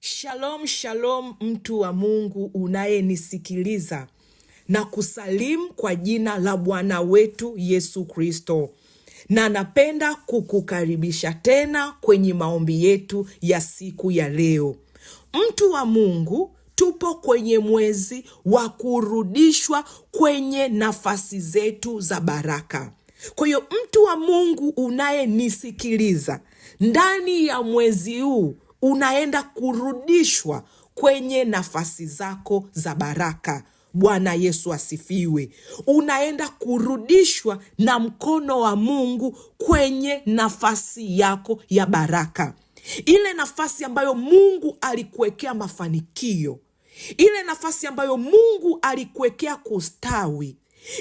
Shalom, shalom mtu wa Mungu unayenisikiliza, na kusalimu kwa jina la Bwana wetu Yesu Kristo. Na napenda kukukaribisha tena kwenye maombi yetu ya siku ya leo. Mtu wa Mungu, tupo kwenye mwezi wa kurudishwa kwenye nafasi zetu za baraka. Kwa hiyo mtu wa Mungu unayenisikiliza, ndani ya mwezi huu unaenda kurudishwa kwenye nafasi zako za baraka. Bwana Yesu asifiwe. Unaenda kurudishwa na mkono wa Mungu kwenye nafasi yako ya baraka. Ile nafasi ambayo Mungu alikuwekea mafanikio. Ile nafasi ambayo Mungu alikuwekea kustawi.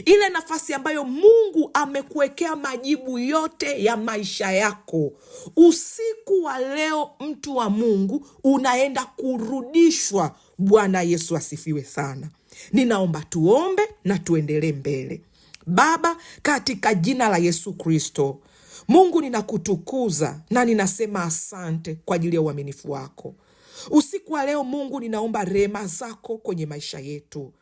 Ile nafasi ambayo Mungu amekuwekea majibu yote ya maisha yako. Usiku wa leo mtu wa Mungu unaenda kurudishwa. Bwana Yesu asifiwe sana. Ninaomba tuombe na tuendelee mbele. Baba, katika jina la Yesu Kristo, Mungu ninakutukuza na ninasema asante kwa ajili ya uaminifu wako. Usiku wa leo Mungu ninaomba rehema zako kwenye maisha yetu.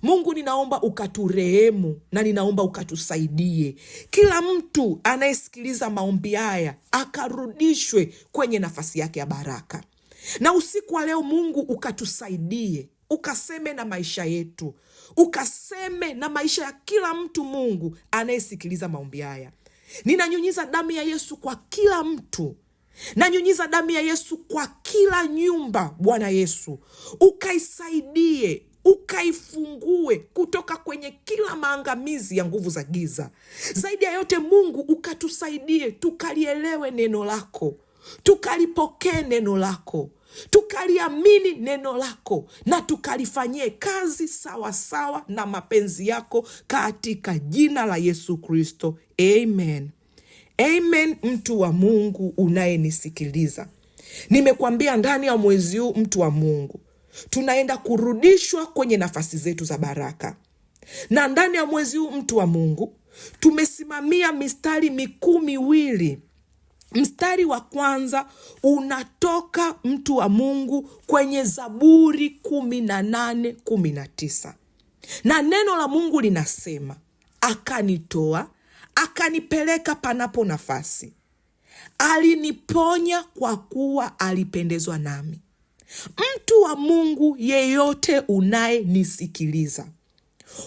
Mungu ninaomba ukaturehemu na ninaomba ukatusaidie. Kila mtu anayesikiliza maombi haya akarudishwe kwenye nafasi yake ya baraka. Na usiku wa leo Mungu ukatusaidie, ukaseme na maisha yetu, ukaseme na maisha ya kila mtu Mungu anayesikiliza maombi haya. Ninanyunyiza damu ya Yesu kwa kila mtu. Nanyunyiza damu ya Yesu kwa kila nyumba. Bwana Yesu, ukaisaidie, ukaifungue kutoka kwenye kila maangamizi ya nguvu za giza. Zaidi ya yote Mungu ukatusaidie tukalielewe neno lako, tukalipokee neno lako, tukaliamini neno lako na tukalifanyie kazi sawa sawa na mapenzi yako katika jina la Yesu Kristo. Amen. Amen. Mtu wa Mungu unayenisikiliza, nimekwambia ndani ya mwezi huu mtu wa Mungu tunaenda kurudishwa kwenye nafasi zetu za baraka. Na ndani ya mwezi huu mtu wa Mungu tumesimamia mistari mikuu miwili. Mstari wa kwanza unatoka mtu wa Mungu kwenye Zaburi 18:19. Na neno la Mungu linasema, akanitoa, akanipeleka panapo nafasi. Aliniponya kwa kuwa alipendezwa nami. Mtu wa Mungu yeyote unayenisikiliza,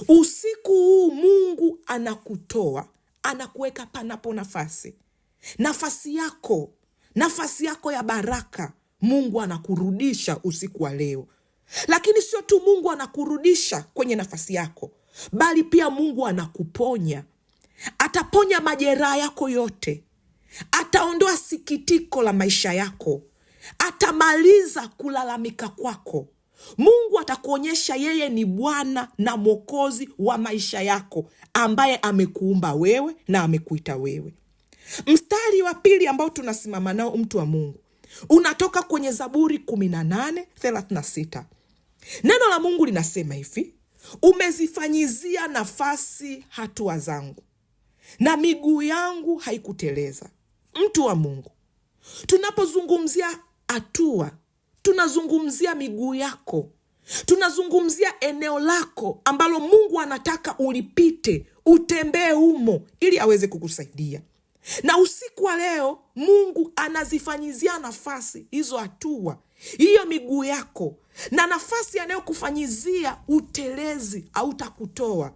usiku huu Mungu anakutoa, anakuweka panapo nafasi. Nafasi yako ya baraka Mungu anakurudisha usiku wa leo. Lakini sio tu Mungu anakurudisha kwenye nafasi yako, bali pia Mungu anakuponya. Ataponya majeraha yako yote. Ataondoa sikitiko la maisha yako. Atamaliza kulalamika kwako. Mungu atakuonyesha yeye ni Bwana na Mwokozi wa maisha yako, ambaye amekuumba wewe na amekuita wewe. Mstari wa pili ambao tunasimama nao mtu wa Mungu unatoka kwenye Zaburi 18:36. Neno la Mungu linasema hivi, umezifanyizia nafasi hatua zangu na miguu yangu haikuteleza. Mtu wa Mungu, tunapozungumzia hatua, tunazungumzia miguu yako, tunazungumzia eneo lako ambalo Mungu anataka ulipite, utembee humo ili aweze kukusaidia. Na usiku wa leo Mungu anazifanyizia nafasi hizo hatua, hiyo miguu yako, na nafasi anayokufanyizia utelezi au utakutoa.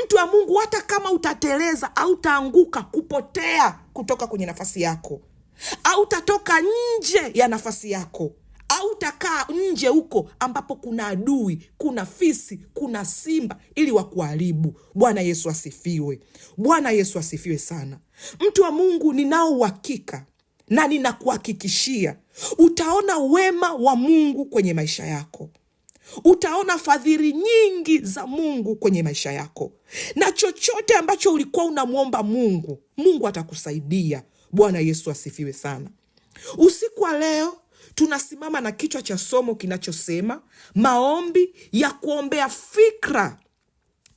Mtu wa Mungu, hata kama utateleza au utaanguka kupotea kutoka kwenye nafasi yako, au utatoka nje ya nafasi yako, au utakaa nje huko ambapo kuna adui, kuna fisi, kuna simba ili wakuharibu. Bwana Yesu asifiwe. Bwana Yesu asifiwe sana. Mtu wa Mungu, ninao uhakika na ninakuhakikishia utaona wema wa Mungu kwenye maisha yako. Utaona fadhili nyingi za Mungu kwenye maisha yako. Na chochote ambacho ulikuwa unamwomba Mungu, Mungu atakusaidia. Bwana Yesu asifiwe sana. Usiku wa leo tunasimama na kichwa cha somo kinachosema maombi ya kuombea fikra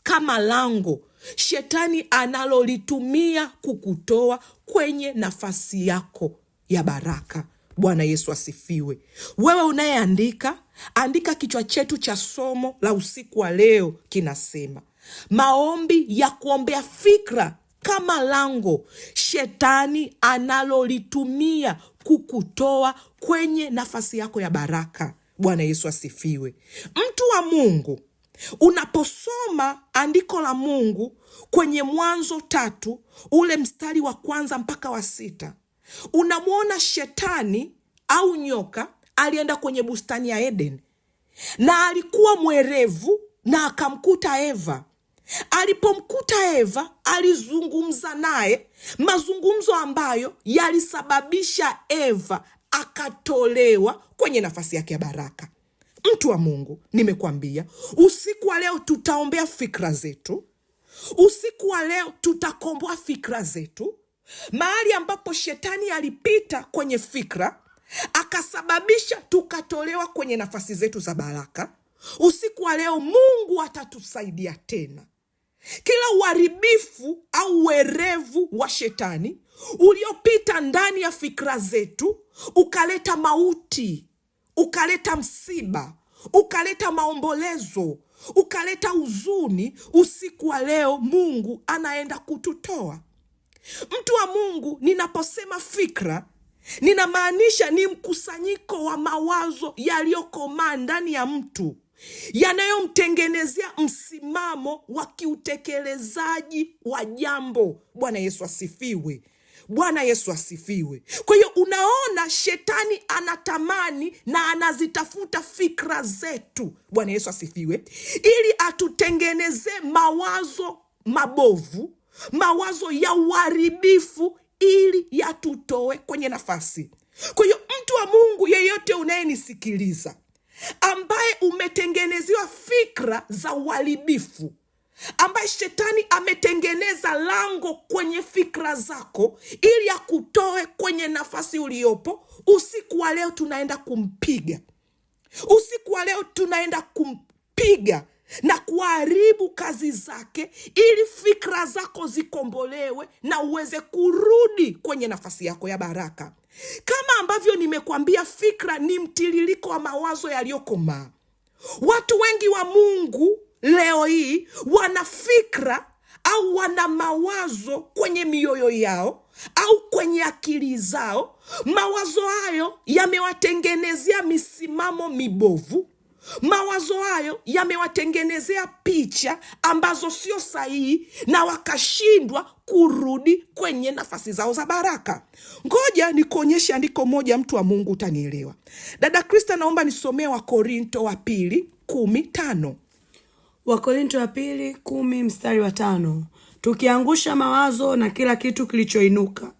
kama lango Shetani analolitumia kukutoa kwenye nafasi yako ya baraka. Bwana Yesu asifiwe. Wewe unayeandika, andika kichwa chetu cha somo la usiku wa leo kinasema maombi ya kuombea fikra kama lango shetani analolitumia kukutoa kwenye nafasi yako ya baraka. Bwana Yesu asifiwe. Mtu wa Mungu, unaposoma andiko la Mungu kwenye Mwanzo 3 ule mstari wa 1 mpaka wa 6, unamwona shetani au nyoka alienda kwenye bustani ya Eden na alikuwa mwerevu na akamkuta Eva. Alipomkuta Eva, alizungumza naye mazungumzo ambayo yalisababisha Eva akatolewa kwenye nafasi yake ya baraka. Mtu wa Mungu, nimekwambia usiku wa leo tutaombea fikra zetu. Usiku wa leo tutakomboa fikra zetu. Mahali ambapo shetani alipita kwenye fikra akasababisha tukatolewa kwenye nafasi zetu za baraka, usiku wa leo Mungu atatusaidia tena. Kila uharibifu au werevu wa shetani uliopita ndani ya fikra zetu ukaleta mauti, ukaleta msiba, ukaleta maombolezo, ukaleta huzuni, usiku wa leo Mungu anaenda kututoa. Mtu wa Mungu, ninaposema fikra, ninamaanisha ni mkusanyiko wa mawazo yaliyokomaa ndani ya mtu yanayomtengenezea msimamo wa kiutekelezaji wa jambo. Bwana Yesu asifiwe. Bwana Yesu asifiwe. Kwa hiyo unaona shetani anatamani na anazitafuta fikra zetu. Bwana Yesu asifiwe. Ili atutengenezee mawazo mabovu, mawazo ya uharibifu, ili yatutoe kwenye nafasi. Kwa hiyo mtu wa Mungu yeyote unayenisikiliza, ambaye umetengenezewa fikra za uharibifu, ambaye shetani ametengeneza lango kwenye fikra zako ili akutoe kwenye nafasi uliopo, usiku wa leo tunaenda kumpiga. Usiku wa leo tunaenda kumpiga na kuharibu kazi zake, ili fikra zako zikombolewe na uweze kurudi kwenye nafasi yako ya baraka. Kama ambavyo nimekwambia, fikra ni mtiririko wa mawazo yaliyokomaa. Watu wengi wa Mungu leo hii wana fikra au wana mawazo kwenye mioyo yao au kwenye akili zao. Mawazo hayo yamewatengenezea misimamo mibovu. Mawazo hayo yamewatengenezea picha ambazo sio sahihi, na wakashindwa kurudi kwenye nafasi zao za baraka. Ngoja nikuonyeshe andiko moja, mtu wa Mungu, utanielewa. Dada Krista, naomba nisomee Wakorinto wa 2:10. Wakorinto wa 2:10 mstari wa 5. Tukiangusha mawazo na kila kitu kilichoinuka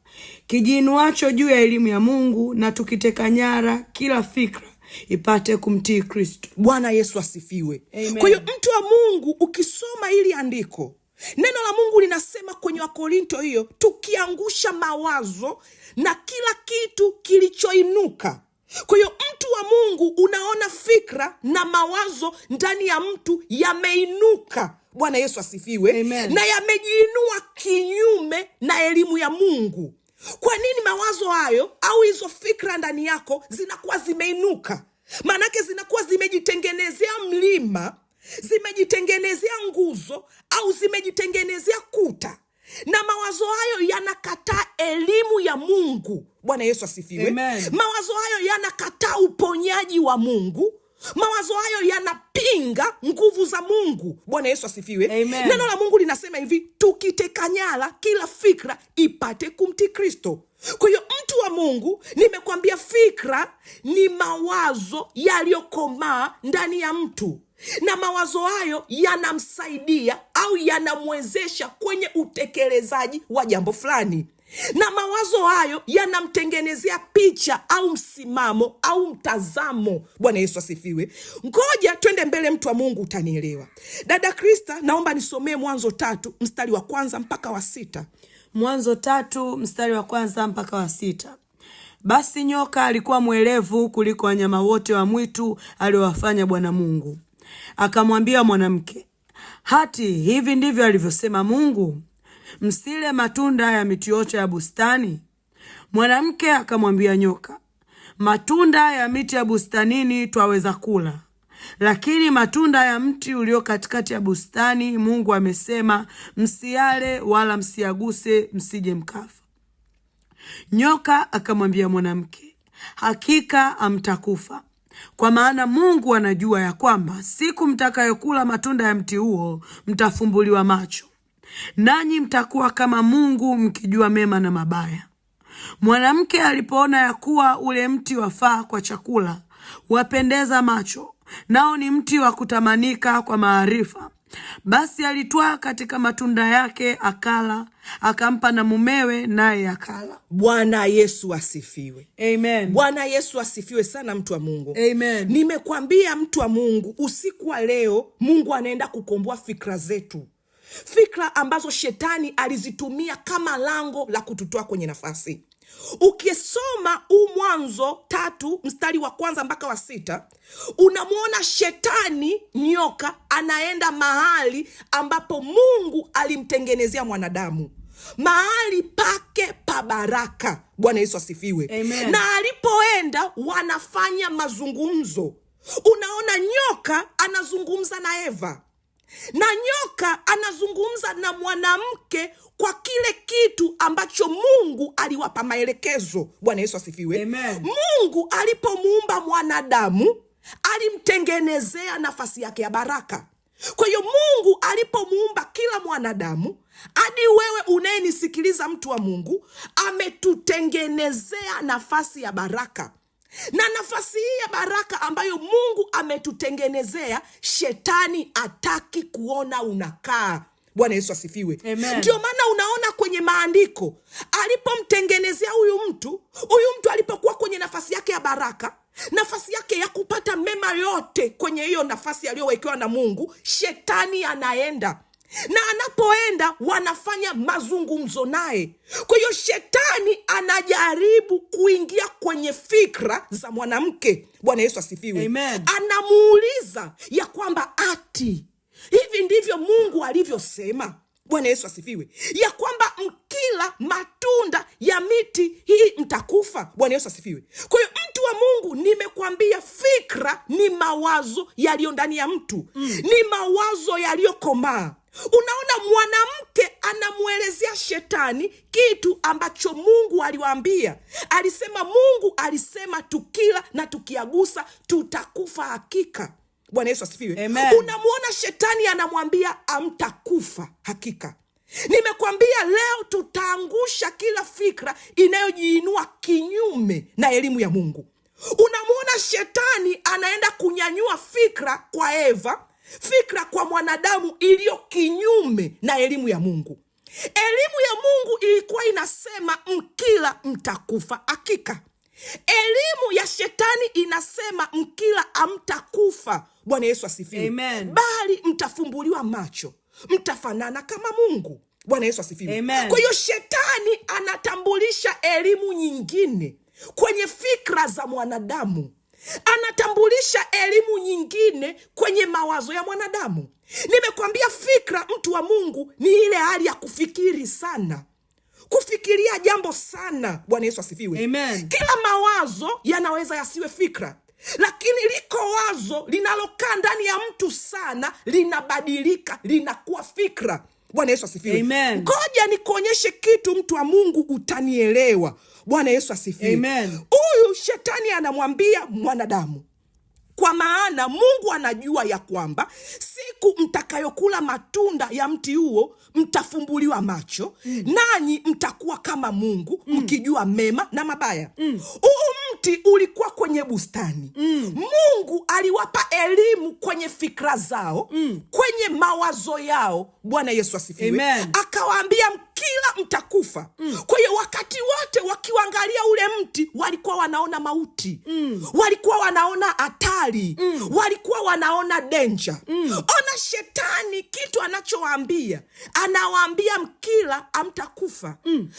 kijiinuacho juu ya elimu ya Mungu, na tukiteka nyara kila fikra ipate kumtii Kristo. Bwana Yesu asifiwe. Kwa hiyo mtu wa Mungu, ukisoma hili andiko, neno la Mungu linasema kwenye Wakorinto hiyo, tukiangusha mawazo na kila kitu kilichoinuka. Kwa hiyo mtu wa Mungu, unaona fikra na mawazo ndani ya mtu yameinuka. Bwana Yesu asifiwe. Amen. Na yamejiinua kinyume na elimu ya Mungu. Kwa nini mawazo hayo au hizo fikra ndani yako zinakuwa zimeinuka? Maanake zinakuwa zimejitengenezea mlima, zimejitengenezea nguzo, au zimejitengenezea kuta. Na mawazo hayo yanakataa elimu ya Mungu. Bwana Yesu asifiwe. Amen. Mawazo hayo yanakataa uponyaji wa Mungu. Mawazo hayo yanapinga nguvu za Mungu. Bwana Yesu asifiwe. Amen. Neno la Mungu linasema hivi, tukiteka nyara kila fikra ipate kumtii Kristo. Kwa hiyo mtu wa Mungu, nimekwambia fikra ni mawazo yaliyokomaa ndani ya mtu, na mawazo hayo yanamsaidia au yanamwezesha kwenye utekelezaji wa jambo fulani, na mawazo hayo yanamtengenezea picha au msimamo au mtazamo. Bwana Yesu asifiwe. Ngoja twende mbele, mtu wa Mungu, utanielewa. Dada Krista, naomba nisomee Mwanzo 3 mstari wa 1 mpaka wa 6. Mwanzo 3 mstari wa 1 mpaka wa 6. Basi nyoka alikuwa mwerevu kuliko wanyama wote wa mwitu aliowafanya Bwana Mungu. Akamwambia mwanamke, hati hivi ndivyo alivyosema Mungu, msile matunda ya miti yote ya bustani? Mwanamke akamwambia nyoka, matunda ya miti ya bustanini twaweza kula, lakini matunda ya mti ulio katikati ya bustani Mungu amesema, msiale wala msiaguse, msije mkafa. Nyoka akamwambia mwanamke, hakika hamtakufa, kwa maana Mungu anajua ya kwamba siku mtakayokula matunda ya mti huo mtafumbuliwa macho, nanyi mtakuwa kama Mungu, mkijua mema na mabaya. Mwanamke alipoona ya kuwa ule mti wafaa kwa chakula, wapendeza macho, nao ni mti wa kutamanika kwa maarifa, basi alitwaa katika matunda yake akala, akampa na mumewe, naye akala. Bwana Yesu asifiwe. Amen. Bwana Yesu asifiwe sana, mtu wa Mungu. Amen. Nimekwambia mtu wa Mungu, usiku wa leo Mungu anaenda kukomboa fikra zetu, fikra ambazo shetani alizitumia kama lango la kututoa kwenye nafasi. Ukisoma Mwanzo 3 mstari wa 1 mpaka wa 6, unamwona shetani, nyoka, anaenda mahali ambapo Mungu alimtengenezea mwanadamu, mahali pake pa baraka. Bwana Yesu asifiwe. Amen. Na alipoenda wanafanya mazungumzo. Unaona nyoka anazungumza na Eva, na nyoka anazungumza na mwanamke kwa kile kitu ambacho Mungu aliwapa maelekezo. Bwana Yesu asifiwe. Amen. Mungu alipomuumba mwanadamu alimtengenezea nafasi yake ya baraka. Kwa hiyo Mungu alipomuumba kila mwanadamu, hadi wewe unayenisikiliza, mtu wa Mungu, ametutengenezea nafasi ya baraka. Na nafasi hii ya baraka ambayo Mungu ametutengenezea, shetani hataki kuona unakaa. Bwana Yesu asifiwe. Amen. Ndio maana unaona kwenye maandiko alipomtengenezea huyu mtu alipokuwa kwenye nafasi yake ya baraka, nafasi yake ya kupata mema yote, kwenye hiyo nafasi aliyowekewa na Mungu, shetani anaenda, na anapoenda wanafanya mazungumzo naye. Kwa hiyo shetani anajaribu kuingia kwenye fikra za mwanamke. Bwana Yesu asifiwe. Amen. Anamuuliza ya kwamba ati hivi ndivyo Mungu alivyosema? Bwana Yesu asifiwe. Ya kwamba mkila matunda ya miti hii mtakufa. Bwana Yesu asifiwe. Kwa hiyo mtu wa Mungu, nimekwambia fikra ni mawazo yaliyo ndani ya mtu. Ni mawazo yaliyokomaa. Unaona, mwanamke anamuelezea shetani kitu ambacho Mungu aliwaambia. Alisema, Mungu alisema tukila na tukiagusa tutakufa hakika. Bwana Yesu asifiwe. Amen. Unamuona shetani anamwambia amtakufa hakika. Nimekwambia leo tutaangusha kila fikra inayojiinua kinyume na elimu ya Mungu. Unamuona shetani anaenda kunyanyua fikra kwa Eva, fikra kwa mwanadamu iliyo kinyume na elimu ya Mungu. Elimu ya Mungu ilikuwa inasema mkila mtakufa hakika. Elimu ya shetani inasema mkila amtakufa. Bwana Yesu asifiwe. Amen. Bali mtafumbuliwa macho, mtafanana kama Mungu. Bwana Yesu asifiwe. Amen. Kwa hiyo shetani anatambulisha elimu nyingine kwenye fikra za mwanadamu, anatambulisha elimu nyingine kwenye mawazo ya mwanadamu. Nimekwambia fikra, mtu wa Mungu, ni ile hali ya kufikiri sana, kufikiria jambo sana. Bwana Yesu asifiwe. Amen. Kila mawazo yanaweza yasiwe fikra, lakini liko wazo linalokaa ndani ya mtu sana, linabadilika, linakuwa fikra. Bwana Yesu asifiwe. Amen. Ngoja nikuonyeshe kitu, mtu wa Mungu, utanielewa. Bwana Yesu asifiwe. Amen. Huyu shetani anamwambia mwanadamu, kwa maana Mungu anajua ya kwamba siku mtakayokula matunda ya mti huo mtafumbuliwa macho, nanyi mtakuwa kama Mungu, mkijua mema na mabaya. Huu mti ulikuwa kwenye bustani. Mungu aliwapa elimu kwenye fikra zao, kwenye mawazo yao. Bwana Yesu asifiwe. Amen. Akawaambia mkila mtakufa. Kwa hiyo wakati wote wakiangalia ule mti walikuwa wanaona mauti, walikuwa wanaona hatari, walikuwa wanaona danger. Ona shetani kitu anachowaambia, anawaambia mkila amtakufa,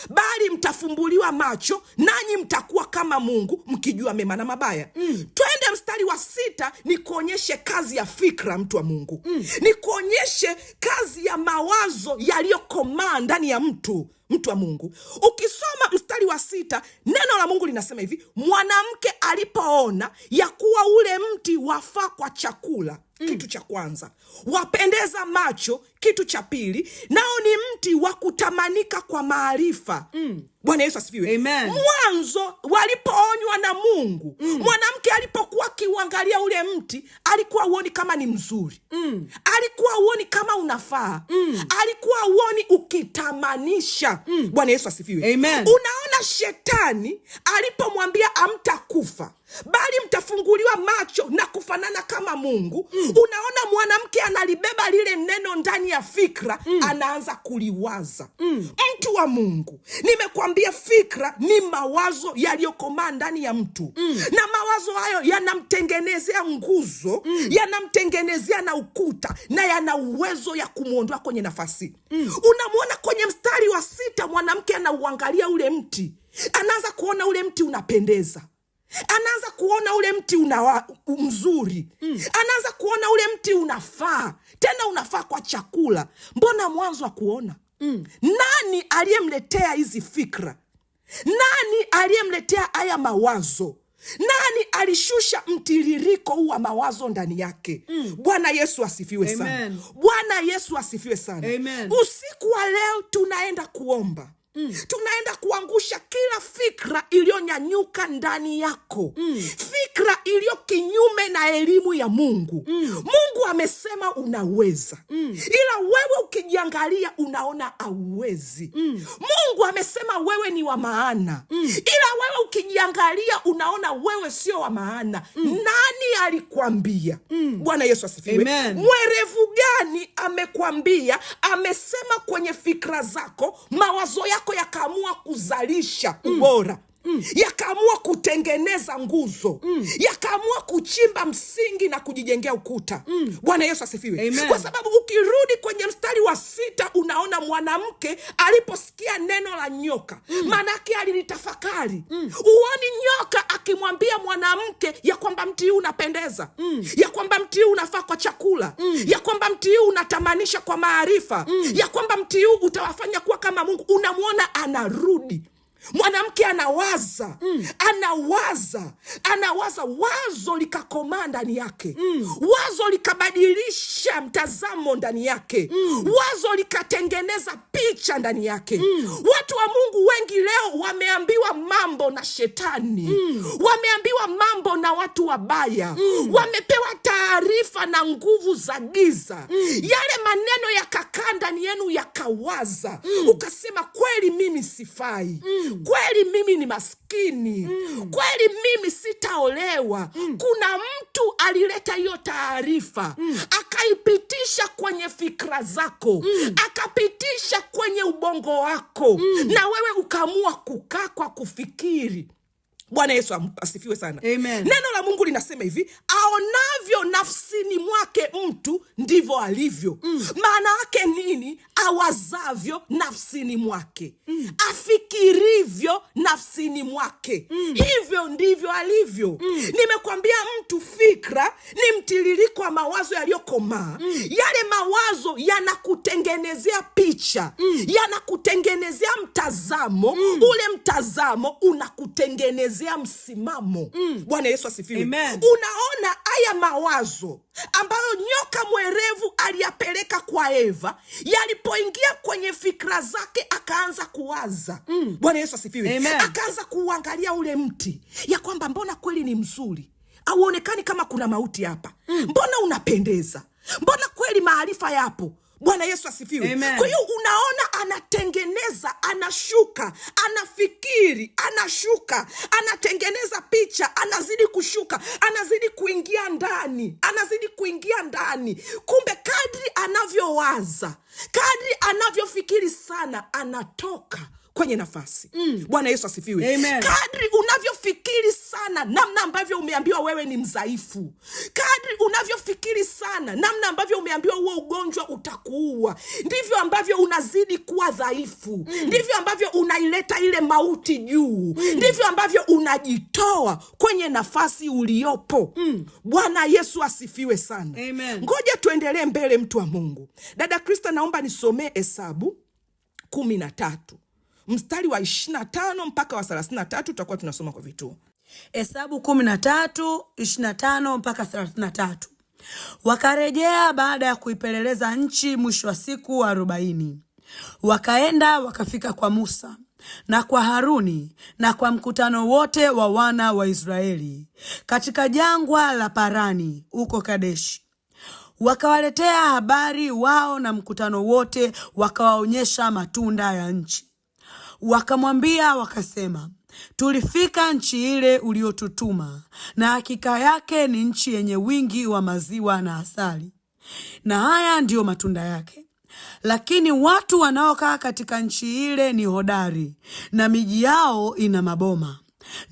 bali mtafumbuliwa macho, nanyi mtakuwa kama Mungu, mkijua mema na mabaya. Twende mstari wa 6 nikuonyeshe kazi ya fikra, mtu wa Mungu. Nikuonyeshe kazi ya mawazo yaliyokomaa ndani ya mtu. mtu wa Mungu, ukisoma mstari wa 6, neno la Mungu linasema hivi: mwanamke alipoona ya kuwa ule mti wafaa kwa chakula, kitu cha kwanza, wapendeza macho, kitu cha pili, nao ni mti wa kutamanika kwa maarifa. Bwana Yesu asifiwe. Amen. Mwanzo walipoonywa na Mungu, mwanamke alipokuwa akiuangalia ule mti, alikuwa uoni kama ni mzuri, alikuwa uoni kama unafaa, alikuwa uoni ukitamanisha. Bwana Yesu asifiwe. Amen. Unaona, shetani alipomwambia amtakufa bali mtafunguliwa macho na kufanana kama Mungu, unaona mwanamke analibeba lile neno ndani ya fikra, anaanza kuliwaza. Mtu wa Mungu, nimekwambia fikra ni mawazo yaliyokomaa ndani ya mtu, na mawazo hayo yanamtengenezea nguzo, yanamtengenezea na ukuta, na yana uwezo ya kumwondoa kwenye nafasi. Unamwona kwenye mstari wa 6, mwanamke anauangalia ule mti, anaanza kuona ule mti unapendeza, anaanza kuona ule mti mzuri, anaanza kuona ule mti unafaa, tena unafaa kwa chakula. Mbona mwanzo wa kuona? Nani aliyemletea hizi fikra? Nani aliyemletea haya mawazo? Nani alishusha mtiririko huu wa mawazo ndani yake? Bwana Yesu asifiwe sana. Amen. Bwana Yesu asifiwe sana. Amen. Usiku wa leo tunaenda kuomba. Tunaenda kuangusha kila fikra iliyonyanyuka ndani yako, fikra iliyo kinyume na elimu ya Mungu. Mungu amesema unaweza, ila wewe ukijiangalia unaona hauwezi. Mungu amesema wewe ni wa maana, ila wewe ukijiangalia unaona wewe sio wa maana. Nani alikwambia? Bwana Yesu asifiwe. Amen. Mwerevu gani amekwambia, amesema kwenye fikra zako, mawazo yako yakaamua kuzalisha ubora, yakaamua kutengeneza nguzo, yakaamua kuchimba msingi na kujijengea ukuta. Bwana Yesu asifiwe. Amen. Kwa sababu ukirudi kwenye mstari wa 6, unaona mwanamke aliposikia neno la nyoka, manake alilitafakari. Uoni nyoka akimwambia mwanamke ya kwamba mti huu unapendeza, ya kwamba mti huu unafaa kwa chakula, ya kwamba mti huu unatamanisha kwa maarifa, ya kwamba mti huu utawafanya kuwa kama Mungu. Unamwona anarudi, mwanamke anawaza, anawaza, wazo likakomaa ndani yake, wazo likabadilisha mtazamo ndani yake, wazo likatengeneza picha ndani yake. Watu wa Mungu wengi leo wameambiwa mambo na shetani, wameambiwa mambo na watu wabaya, wamepewa taarifa na nguvu za giza. Yale maneno yakakaa ndani yenu, yakawaza, ukasema kweli mimi sifai, kweli mimi ni maskini, kweli mimi sitaolewa. Kuna mtu alileta hiyo taarifa, akaipitisha kwenye fikra zako, akapitisha kwenye ubongo wako, na wewe ukaamua kukaa kwa kufikiri. Bwana Yesu asifiwe sana. Amen. Neno la Mungu linasema hivi: aonavyo nafsini mwake mtu ndivyo alivyo. Maana yake nini? Awazavyo nafsini mwake, afikirivyo nafsini mwake, hivyo ndivyo alivyo. Nimekwambia mtu, fikra ni mtiririko wa mawazo yaliyokomaa. Yale mawazo yanakutengenezea picha, yanakutengenezea mtazamo, ule mtazamo unakutengenezea msimamo. Bwana Yesu asifiwe. Amen. Unaona haya mawazo ambayo nyoka mwerevu aliyapeleka kwa Eva, yalipoingia kwenye fikra zake akaanza kuwaza. Bwana Yesu asifiwe. Amen. Akaanza kuangalia ule mti, ya kwamba mbona kweli ni mzuri, hauonekani kama kuna mauti hapa, mbona unapendeza, mbona kweli maarifa yapo. Bwana Yesu asifiwe. Amen. Kwa hiyo unaona, anatengeneza, anashuka, anafikiri, anashuka, anatengeneza picha, anazidi kushuka, anazidi kuingia ndani, anazidi kuingia ndani. Kumbe kadri anavyowaza, kadri anavyofikiri sana, anatoka kwenye nafasi. Bwana Yesu asifiwe. Amen. Kadri unavyofikiri sana, namna ambavyo umeambiwa wewe ni mzaifu, kadri unavyofikiri sana, namna ambavyo umeambiwa huo ugonjwa utakuua, ndivyo ambavyo unazidi kuwa dhaifu, ndivyo ambavyo unaileta ile mauti juu, ndivyo ambavyo unajitoa kwenye nafasi uliopo. Bwana Yesu asifiwe sana. Amen. Ngoja tuendelee mbele, mtu wa Mungu. Dada Krista, naomba nisomee Hesabu 13. mstari wa 25 mpaka wa 33 tutakuwa tunasoma kwa vituo. Hesabu 13:25 mpaka 33. Wakarejea baada ya kuipeleleza nchi mwisho wa siku 40. Wakaenda wakafika kwa Musa na kwa Haruni na kwa mkutano wote wa wana wa Israeli katika jangwa la Parani huko Kadeshi. Wakawaletea habari wao na mkutano wote, wakawaonyesha matunda ya nchi. Wakamwambia wakasema, tulifika nchi ile uliotutuma, na hakika yake ni nchi yenye wingi wa maziwa na asali, na haya ndiyo matunda yake. Lakini watu wanaokaa katika nchi ile ni hodari, na miji yao ina maboma,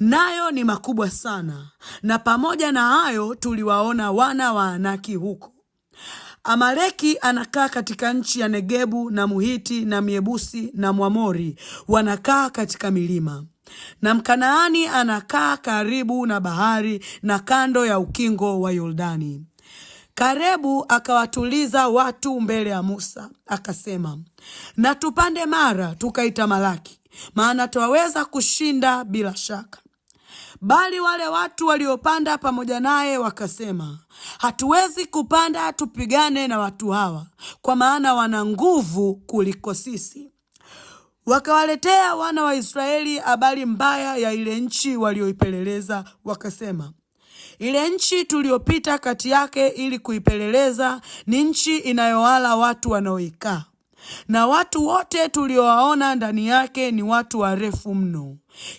nayo ni makubwa sana. Na pamoja na hayo tuliwaona wana wa Anaki huko. Amaleki anakaa katika nchi ya Negebu, na Muhiti na Myebusi na Mwamori wanakaa katika milima, na Mkanaani anakaa karibu na bahari na kando ya ukingo wa Yordani. Karebu akawatuliza watu mbele ya Musa, akasema, na tupande Mara tukaitamalaki, maana twaweza kushinda bila shaka. Bali wale watu waliopanda pamoja naye wakasema, hatuwezi kupanda tupigane na watu hawa, kwa maana wana nguvu kuliko sisi. Wakawaletea wana wa Israeli habari mbaya ya ile nchi walioipeleleza, wakasema, ile nchi tuliopita kati yake ili kuipeleleza ni nchi inayowala watu wanaoikaa, na watu wote tuliowaona ndani yake ni watu warefu mno.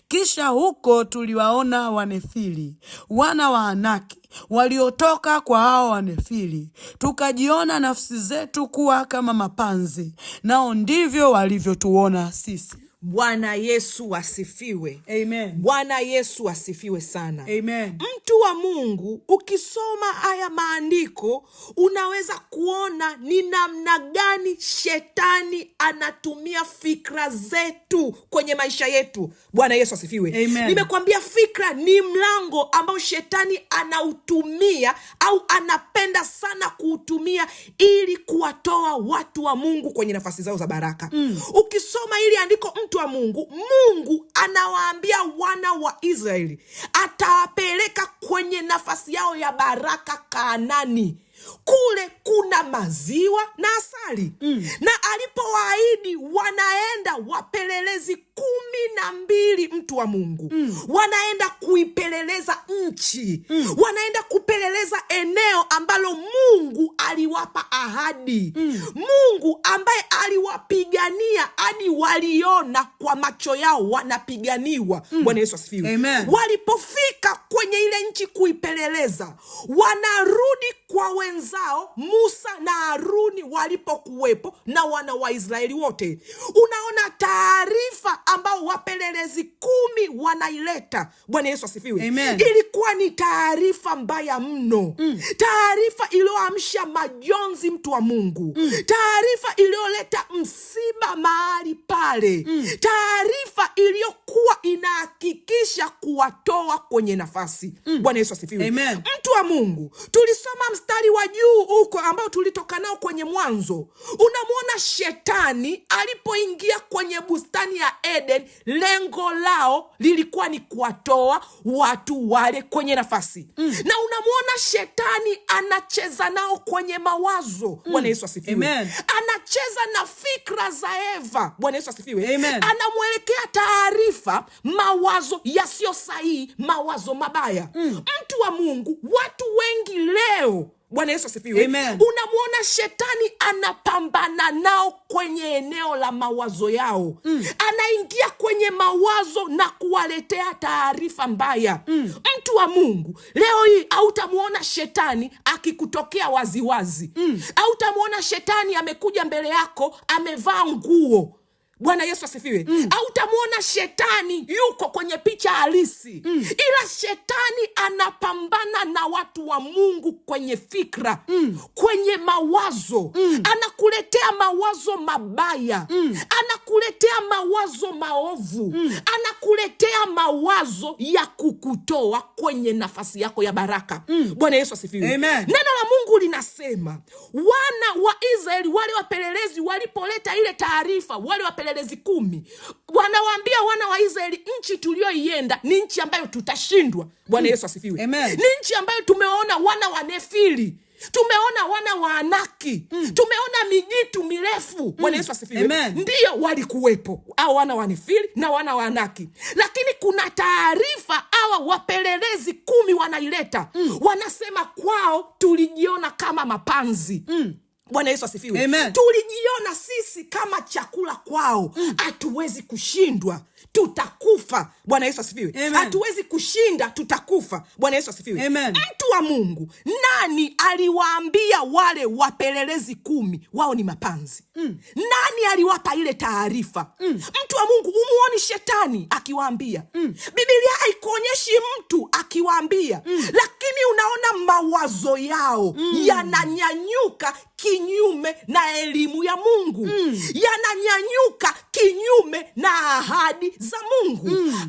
Kisha huko tuliwaona Wanefili, wana wa Anaki, waliotoka kwa hao Wanefili, tukajiona nafsi zetu kuwa kama mapanzi, nao ndivyo walivyotuona sisi. Bwana Yesu asifiwe. Amen. Bwana Yesu asifiwe sana. Amen. Mtu wa Mungu, ukisoma haya maandiko unaweza kuona ni namna gani shetani anatumia fikra zetu kwenye maisha yetu. Bwana Yesu asifiwe. Amen. Nimekwambia fikra ni mlango ambao shetani anautumia au anapenda sana kuutumia ili kuwatoa watu wa Mungu kwenye nafasi zao za baraka. Ukisoma ili andiko, mtu wa Mungu, Mungu anawaambia wana wa Israeli atawapeleka kwenye nafasi yao ya baraka Kanaani. Kule kuna maziwa na asali. Na alipowaahidi wanaenda wapelelezi 12, mtu wa Mungu, wanaenda kuipeleleza nchi, wanaenda kupeleleza eneo ambalo Mungu aliwapa ahadi. Mungu ambaye aliwapigania hadi waliona kwa macho yao wanapiganiwa. Bwana Yesu asifiwe. Amen. Walipofika kwenye ile nchi kuipeleleza, wanarudi kwa wenzao Musa na Haruni walipokuwepo na wana wa Israeli wote. Unaona taarifa ambao wapelelezi 10 wanaileta. Bwana Yesu asifiwe. Amen. Ilikuwa ni taarifa mbaya mno. Taarifa iliyoamsha majonzi, mtu wa Mungu. Taarifa iliyoleta msiba mahali pale. Taarifa iliyokuwa inahakikisha kuwatoa kwenye nafasi. Bwana Yesu asifiwe. Amen. Mtu wa Mungu, tulisoma mstari wa juu huko ambao tulitoka nao kwenye mwanzo. Unamuona shetani alipoingia kwenye bustani ya Eden, lengo lao lilikuwa ni kuwatoa watu wale kwenye nafasi. Na unamuona shetani anacheza nao kwenye mawazo. Bwana Yesu asifiwe. Amen. Anacheza na fikra za Eva. Bwana Yesu asifiwe. Amen. Anamwelekea taarifa mawazo yasiyo sahihi, mawazo mabaya. Mtu wa Mungu, watu wengi leo, Bwana Yesu asifiwe, unamuona shetani anapambana nao kwenye eneo la mawazo yao. Anaingia kwenye mawazo na kuwaletea taarifa mbaya. Mtu wa Mungu, leo hii hautamuona shetani akikutokea waziwazi. Hautamuona shetani amekuja mbele yako amevaa nguo. Bwana Yesu asifiwe. Hautamuona shetani yuko kwenye picha halisi. Ila shetani anapambana na watu wa Mungu kwenye fikra, kwenye mawazo. Anakuletea mawazo mabaya. Anakuletea mawazo maovu. Anakuletea mawazo ya kukutoa kwenye nafasi yako ya baraka. Bwana Yesu asifiwe. Amen. Neno la Mungu Mungu linasema wana wa Israeli, wale wapelelezi walipoleta ile taarifa, wale wapelelezi 10 wanawaambia wana wa Israeli, nchi tulioienda ni nchi ambayo tutashindwa. Bwana Yesu asifiwe. Ni nchi ambayo tumeona wana wa Nefili, tumeona wana wa Anaki, tumeona mijitu mirefu. Bwana Yesu asifiwe. Ndiyo walikuwepo au wana wa Nefili na wana wa Anaki, lakini kuna taarifa hawa wapelelezi 10 wanaileta, wanasema kwao tulijiona kama mapanzi. Bwana Yesu asifiwe. Tulijiona sisi kama chakula kwao, hatuwezi kushindwa, tutakufa. Bwana Yesu asifiwe. Hatuwezi kushinda, tutakufa. Bwana Yesu asifiwe. Mtu wa Mungu, nani aliwaambia wale wapelelezi 10 wao ni mapanzi? Nani aliwapa ile taarifa? Mtu wa Mungu, umuoni shetani akiwaambia? Biblia haikuonyeshi mtu akiwaambia, lakini unaona mawazo yao yananyanyuka kinyume na elimu ya Mungu, yananyanyuka kinyume na ahadi za Mungu.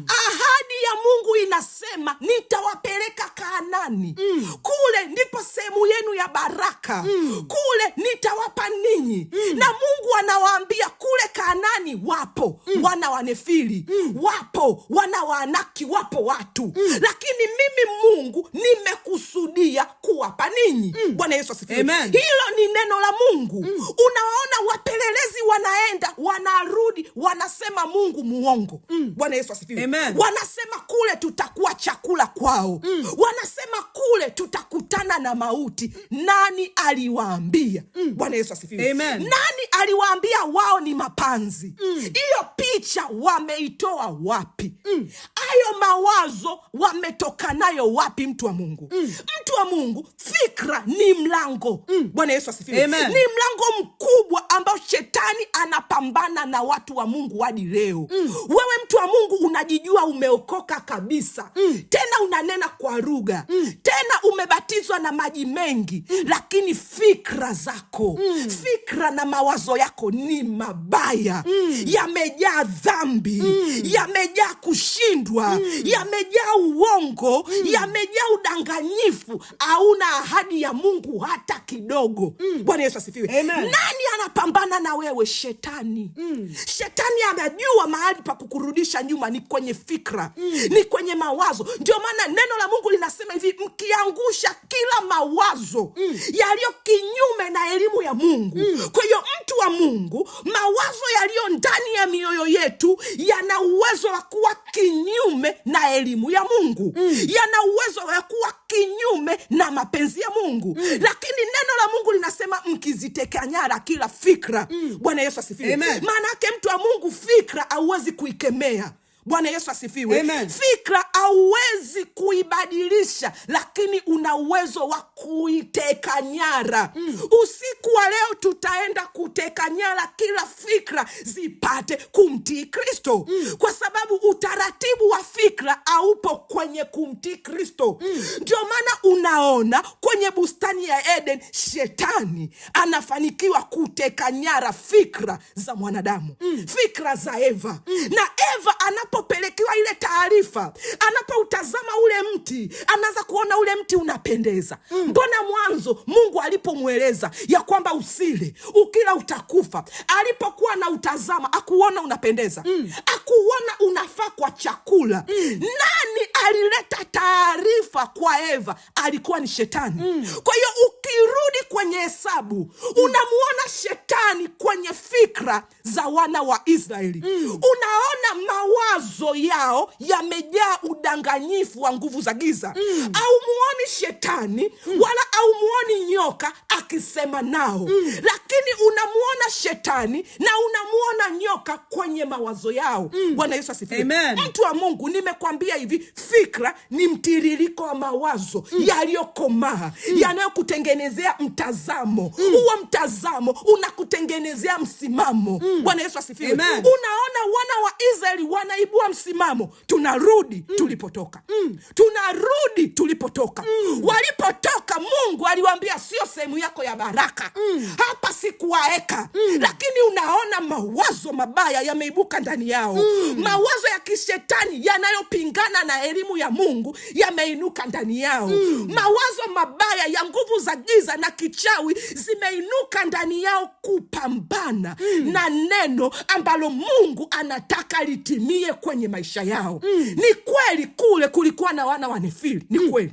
Ahadi ya Mungu inasema nitawapeleka Kanaani, kule ndipo sehemu yenu ya baraka, kule nitawapa ninyi. Na Mungu anawaambia kule Kanaani wapo wana wa Nefili, wapo wana wa Anaki, wapo watu, lakini mimi Mungu nimekusudia kuwapa ninyi. Bwana Yesu asifiwe. Hilo ni neno la Mungu. Unawaona wapelelezi wanaenda, wanarudi, wanasema Mungu muongo. Bwana Yesu asifiwe. Wanasema kule tutakuwa chakula kwao, wanasema kule tutakutana na mauti. Nani aliwaambia? Bwana Yesu asifiwe. Nani aliwaambia wao ni mapanzi? Hiyo picha wameitoa wapi? Hayo mawazo wametoka nayo wapi? Mtu wa Mungu, mtu wa Mungu, fikra ni mlango. Bwana Yesu asifiwe. Ni mlango mkubwa ambao shetani anapambana na watu wa Mungu hadi leo. Wewe mtu wa Mungu unajijua umeokoka kabisa, tena unanena kwa lugha, tena umebatizwa na maji mengi, lakini fikra zako, fikra na mawazo yako ni mabaya, yamejaa dhambi, yamejaa kushindwa, yamejaa uongo, yamejaa udanganyifu, hauna ahadi ya Mungu hata kidogo. Bwana Yesu asifiwe. Nani anapambana na wewe? Shetani. Shetani anajua mahali pa kukurudisha nyuma ni kwenye fikra, ni kwenye mawazo. Ndio maana neno la Mungu linasema hivi, mkiangusha kila mawazo yaliyo kinyume na elimu ya Mungu. Kwa hiyo mtu wa Mungu, mawazo yaliyo ndani ya mioyo yetu yana uwezo wa kuwa kinyume na elimu ya Mungu, yana uwezo wa kuwa kinyume na mapenzi ya Mungu. Lakini neno la Mungu linasema mkiziteka nyara kila fikra. Bwana Yesu asifiwe. Maana yake mtu wa Mungu, fikra hauwezi kuikemea. Bwana Yesu asifiwe. Fikra hauwezi kuibadilisha, lakini una uwezo wa kuiteka nyara. Usiku wa leo tutaenda kuteka nyara kila fikra zipate kumtii Kristo, kwa sababu utaratibu wa fikra haupo kwenye kumtii Kristo. Ndio maana unaona kwenye bustani ya Eden shetani anafanikiwa kuteka nyara fikra za mwanadamu, fikra za Eva. Na Eva anapopelekewa ile taarifa, anapoutazama ule mti, anaanza kuona ule mti unapendeza. Mbona mwanzo Mungu alipomweleza ya kwamba usile, ukila utakufa, alipokuwa na utazama akuona unapendeza, akuona unafaa kwa chakula. Nani alileta taarifa kwa Eva? Alikuwa ni shetani. Kwa hiyo ukirudi kwenye hesabu, unamuona shetani kwenye fikra za wana wa Israeli. Unaona mawazo yao yamejaa udanganyifu wa nguvu za giza. Au muoni shetani wala au muoni nyoka akisema nao, lakini unamuona shetani na unamuona nyoka kwenye mawazo yao. Bwana Yesu asifiwe. Mtu wa Mungu, nimekwambia hivi, fikra ni mtiririko wa mawazo yaliyokomaa, yanayokutengenezea mtazamo. Huo mtazamo unakutengenezea msimamo. Bwana Yesu asifiwe. Unaona wana wa Israeli wanaibua msimamo, tunarudi tulipotoka. Tunarudi tulipotoka. Walipotoka Mungu aliwaambia sio sehemu yako ya baraka. Hapa sikuwaeka, lakini unaona mawazo mabaya yameibuka ndani yao. Mawazo ya kishetani yanayopingana na elimu ya Mungu yameinuka ndani yao. Mawazo mabaya ya nguvu za giza na kichawi zimeinuka ndani yao kupambana na neno ambalo Mungu anataka litimie kwenye maisha yao. Ni kweli kule kulikuwa na wana wa Nefili, ni kweli.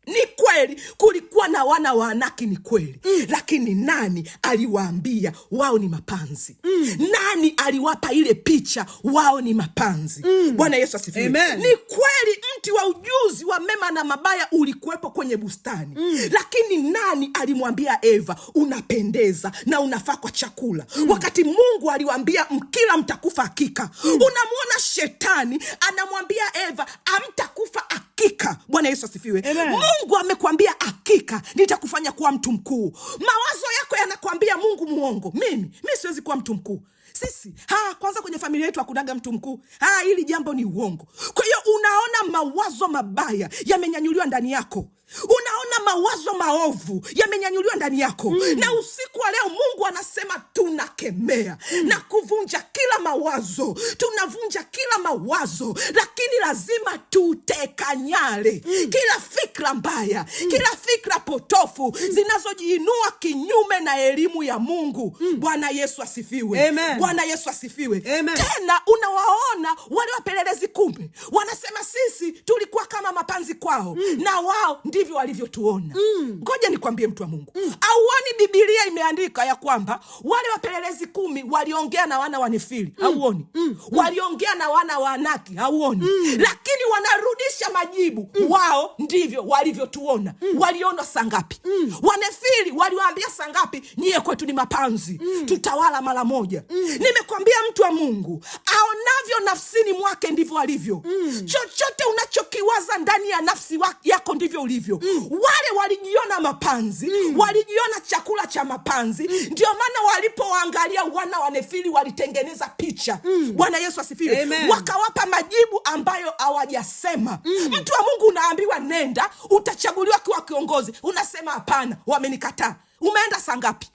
Ni kweli kulikuwa na wana wa Anaki, ni kweli. Lakini nani aliwaambia wao ni mapanzi? Nani aliwapa ile picha wao ni mapanzi? Bwana Yesu asifiwe. Ni kweli mti wa ujuzi wa mema na mabaya ulikuwepo kwenye bustani. Lakini nani alimwambia Eva unapendeza na unafaa kwa chakula? Wakati Mungu aliwaambia mkila mtakufa hakika. Unamuona shetani anamwambia Eva amtakufa hakika. Bwana Yesu asifiwe. Mungu amekwambia hakika nitakufanya kuwa mtu mkuu. Mawazo yako yanakwambia Mungu muongo. Mimi siwezi kuwa mtu mkuu. Sisi kwanza kwenye familia yetu hakunaga mtu mkuu. Hili jambo ni uongo. Kwa hiyo unaona mawazo mabaya yamenyanyuliwa ndani yako. Unaona mawazo maovu yamenyanyuliwa ndani yako. Na usiku wa leo Mungu anasema tunakemea na kuvunja kila mawazo. Tunavunja kila mawazo, lakini lazima tutekanyale kila fikra mbaya, kila fikra potofu zinazojiinua kinyume na elimu ya Mungu. Bwana Yesu asifiwe. Bwana Yesu asifiwe. Tena unawaona wale wapelelezi 10 wanasema sisi tulikuwa kama mapanzi kwao, na wao ndivyo walivyotuona. Ngoja nikwambie mtu wa Mungu, auoni Biblia imeandika ya kwamba wale wapelelezi 10 waliongea na wana wa Nefili? Auoni? Waliongea na wana wa Anaki? Auoni? Lakini wanarudisha majibu, wao ndivyo walivyotuona. Waliona sangapi? Wanefili waliwaambia sangapi? Nyie kwetu ni mapanzi, tutawala mara moja. Nimekwambia mtu wa Mungu, aonavyo nafsini mwake ndivyo alivyo. Chochote unachokiwaza ndani ya nafsi yako ndivyo ulivyo. Wale walijiona mapanzi, walijiona chakula cha mapanzi. Ndio maana walipoangalia wana wa Nefili walitengeneza picha. Bwana Yesu asifiwe. Wakawapa majibu ambayo hawajasema. Mtu wa Mungu unaambiwa nenda utachaguliwa kuwa kiongozi, unasema hapana, wamenikataa. Umeenda sangapi?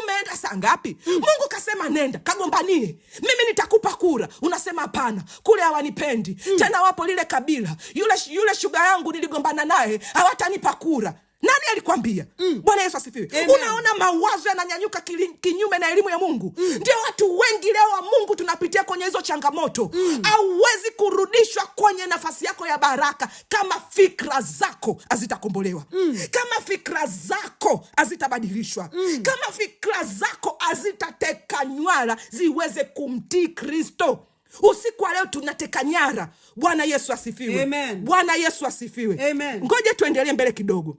Umeenda sangapi? Mungu kasema nenda kagombanie, mimi nitakupa kura, unasema hapana, kule hawanipendi. Tena wapo lile kabila, yule shuga yangu niligombana naye, hawatanipa kura. Nani alikwambia? Bwana Yesu asifiwe. Unaona mawazo yananyanyuka kinyume na elimu ya Mungu. Ndio watu wengi leo wa Mungu tunapitia kwenye hizo changamoto. Hauwezi kurudishwa kwenye nafasi yako ya baraka kama fikra zako hazitakombolewa. Kama fikra zako hazitabadilishwa. Kama fikra zako hazitateka nywara ziweze kumtii Kristo. Usiku wa leo tunateka nyara. Bwana Yesu asifiwe. Bwana Yesu asifiwe. Ngoja tuendelee mbele kidogo.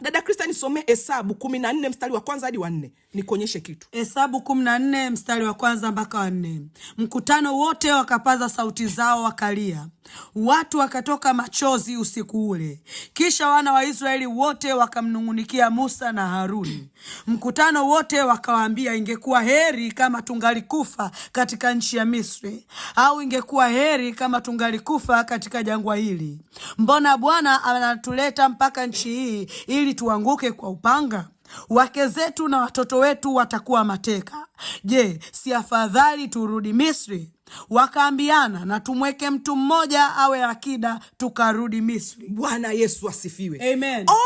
Dada Krista nisomee Hesabu 14 mstari wa 1 hadi wa 4. Nikuonyeshe kitu. Hesabu 14 mstari wa 1 mpaka wa 4. Mkutano wote wakapaza sauti zao wakalia. Watu wakatoka machozi usiku ule. Kisha wana wa Israeli wote wakamnungunikia Musa na Haruni. Mkutano wote wakawaambia, ingekuwa heri kama tungalikufa katika nchi ya Misri, au ingekuwa heri kama tungalikufa katika jangwa hili. Mbona Bwana anatuleta mpaka nchi hii ili tuanguke kwa upanga? Wake zetu na watoto wetu watakuwa mateka. Je, si afadhali turudi Misri? Wakaambiana, na tumweke mtu mmoja awe akida tukarudi Misri. Bwana Yesu asifiwe.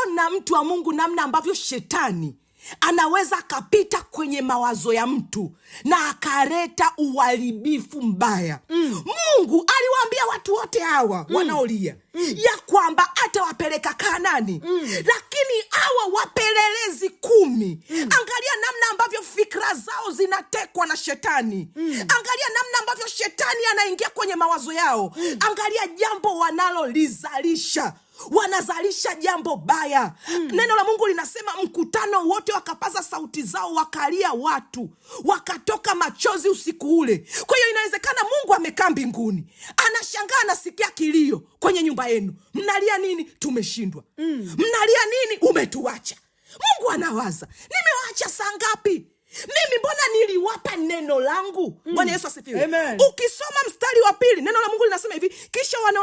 Ona mtu wa Mungu namna ambavyo shetani anaweza akapita kwenye mawazo ya mtu na akaleta uharibifu mbaya. Mungu aliwaambia watu wote hawa wanaolia ya kwamba atawapeleka Kanaani. Lakini hawa wapelelezi 10, angalia namna ambavyo fikra zao zinatekwa na shetani. Angalia namna ambavyo shetani anaingia kwenye mawazo yao. Angalia jambo wanalolizalisha. Wanazalisha jambo baya. Neno la Mungu linasema mkutano wote wakapaza sauti zao wakalia, watu wakatoka machozi usiku ule. Kwa hiyo inawezekana Mungu amekaa mbinguni, anashangaa, anasikia kilio kwenye nyumba yenu. Mnalia nini? Tumeshindwa. Mnalia nini? Umetuacha. Mungu anawaza, nimewaacha saa ngapi? Mimi mbona niliwapa neno langu? Bwana Yesu asifiwe. Ukisoma mstari wa 2, neno la Mungu linasema hivi, kisha wana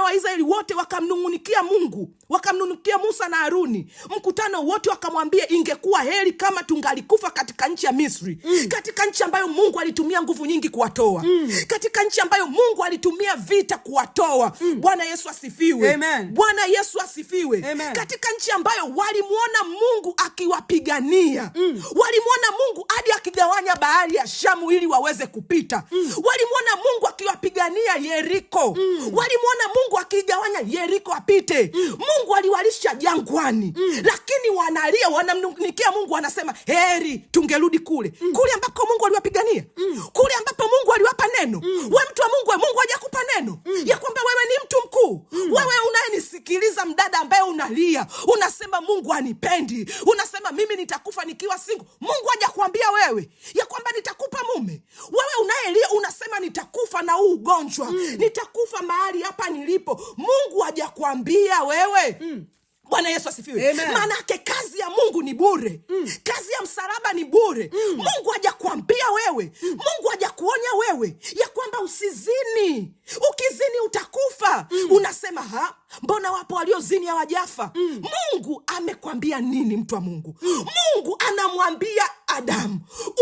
wa Israeli wote wakamnungunikia Mungu wakamnunukia Musa na Haruni. Mkutano wote wakamwambia ingekuwa heri kama tungalikufa katika nchi ya Misri, katika nchi ambayo Mungu alitumia nguvu nyingi kuwatoa, katika nchi ambayo Mungu alitumia vita kuwatoa. Bwana Yesu asifiwe. Amen. Bwana Yesu asifiwe. Amen. Katika nchi ambayo walimuona Mungu akiwapigania, walimuona Mungu hadi akigawanya bahari ya Shamu ili waweze kupita, walimuona Mungu akiwapigania Yeriko, walimuona Mungu akigawanya Yeriko apite. Mungu aliwalisha jangwani, lakini wanalia, wanamnungunikia Mungu, wanasema heri tungerudi kule ambako Mungu aliwapigania, kule ambapo Mungu aliwapa neno. Wewe mtu wa Mungu, Mungu hajakupa neno ya kwamba wewe ni mtu mkuu? Wewe unayenisikiliza, mdada ambaye unalia, unasema Mungu hanipendi, unasema mimi nitakufa nikiwa single. Mungu hajakuambia wewe ya kwamba nitakupa mume? Wewe unayelia unasema nitakufa na huu ugonjwa, nitakufa mahali hapa nilipo. Mungu hajakuambia wewe. Bwana Yesu asifiwe. Maanake kazi ya Mungu ni bure. Kazi ya msalaba ni bure. Mungu hajakuambia wewe, Mungu hajakuonya wewe ya kwamba usizini. Ukizini utakufa. Unasema mbona wapo waliozini hawajafa? Mungu amekwambia nini, mtu wa Mungu? Mungu anamwambia Adamu,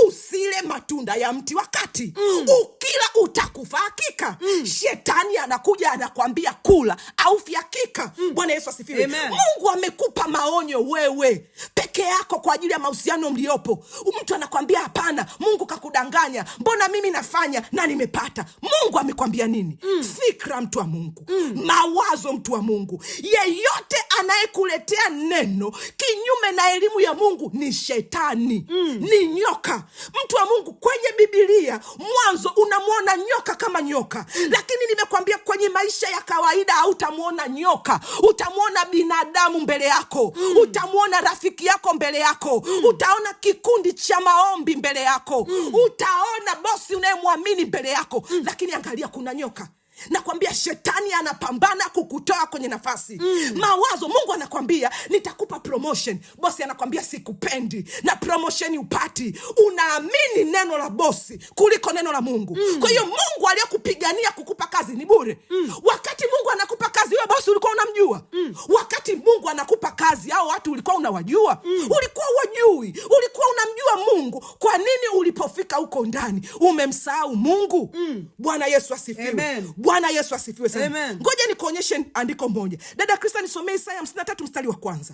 usile matunda ya mti wa kati, ukila utakufa hakika. Shetani anakuja anakwambia kula au hakika. Bwana Yesu asifiwe. Mungu amekupa maonyo wewe peke yako kwa ajili ya mahusiano mliopo. Mtu anakwambia hapana, Mungu kakudanganya, mbona mimi nafanya na nimepata. Mungu amekwambia nini? Fikra, mtu wa Mungu, mawazo, mtu wa Mungu. Yeyote anayekuletea neno kinyume na elimu ya Mungu ni shetani, ni nyoka. Mtu wa Mungu, kwenye Biblia Mwanzo unamwona nyoka kama nyoka, lakini nimekwambia kwenye maisha ya kawaida hautamwona nyoka. Utamwona binadamu mbele yako, utamwona rafiki yako mbele yako, utaona kikundi cha maombi mbele yako, utaona bosi unayemwamini mbele yako, lakini angalia, kuna nyoka. Nakwambia shetani anapambana kukutoa kwenye nafasi. Mawazo, Mungu anakwambia nitakupa promotion, bosi anakwambia sikupendi na promotion upati. Unaamini neno la bosi kuliko neno la Mungu. Kwa hiyo Mungu aliyekupigania kukupa kazi ni bure. Wakati Mungu anakupa kazi, wewe bosi ulikuwa unamjua? Wakati Mungu anakupa kazi, hao watu ulikuwa unawajua? Ulikuwa wajui? Ulikuwa unamjua Mungu? Kwa nini ulipofika huko ndani umemsahau Mungu? Bwana Yesu asifiwe. Bwana Yesu asifiwe sana. Ngoja nikuonyeshe andiko moja. Dada Krista, nisomee Isaya 53 mstari wa kwanza.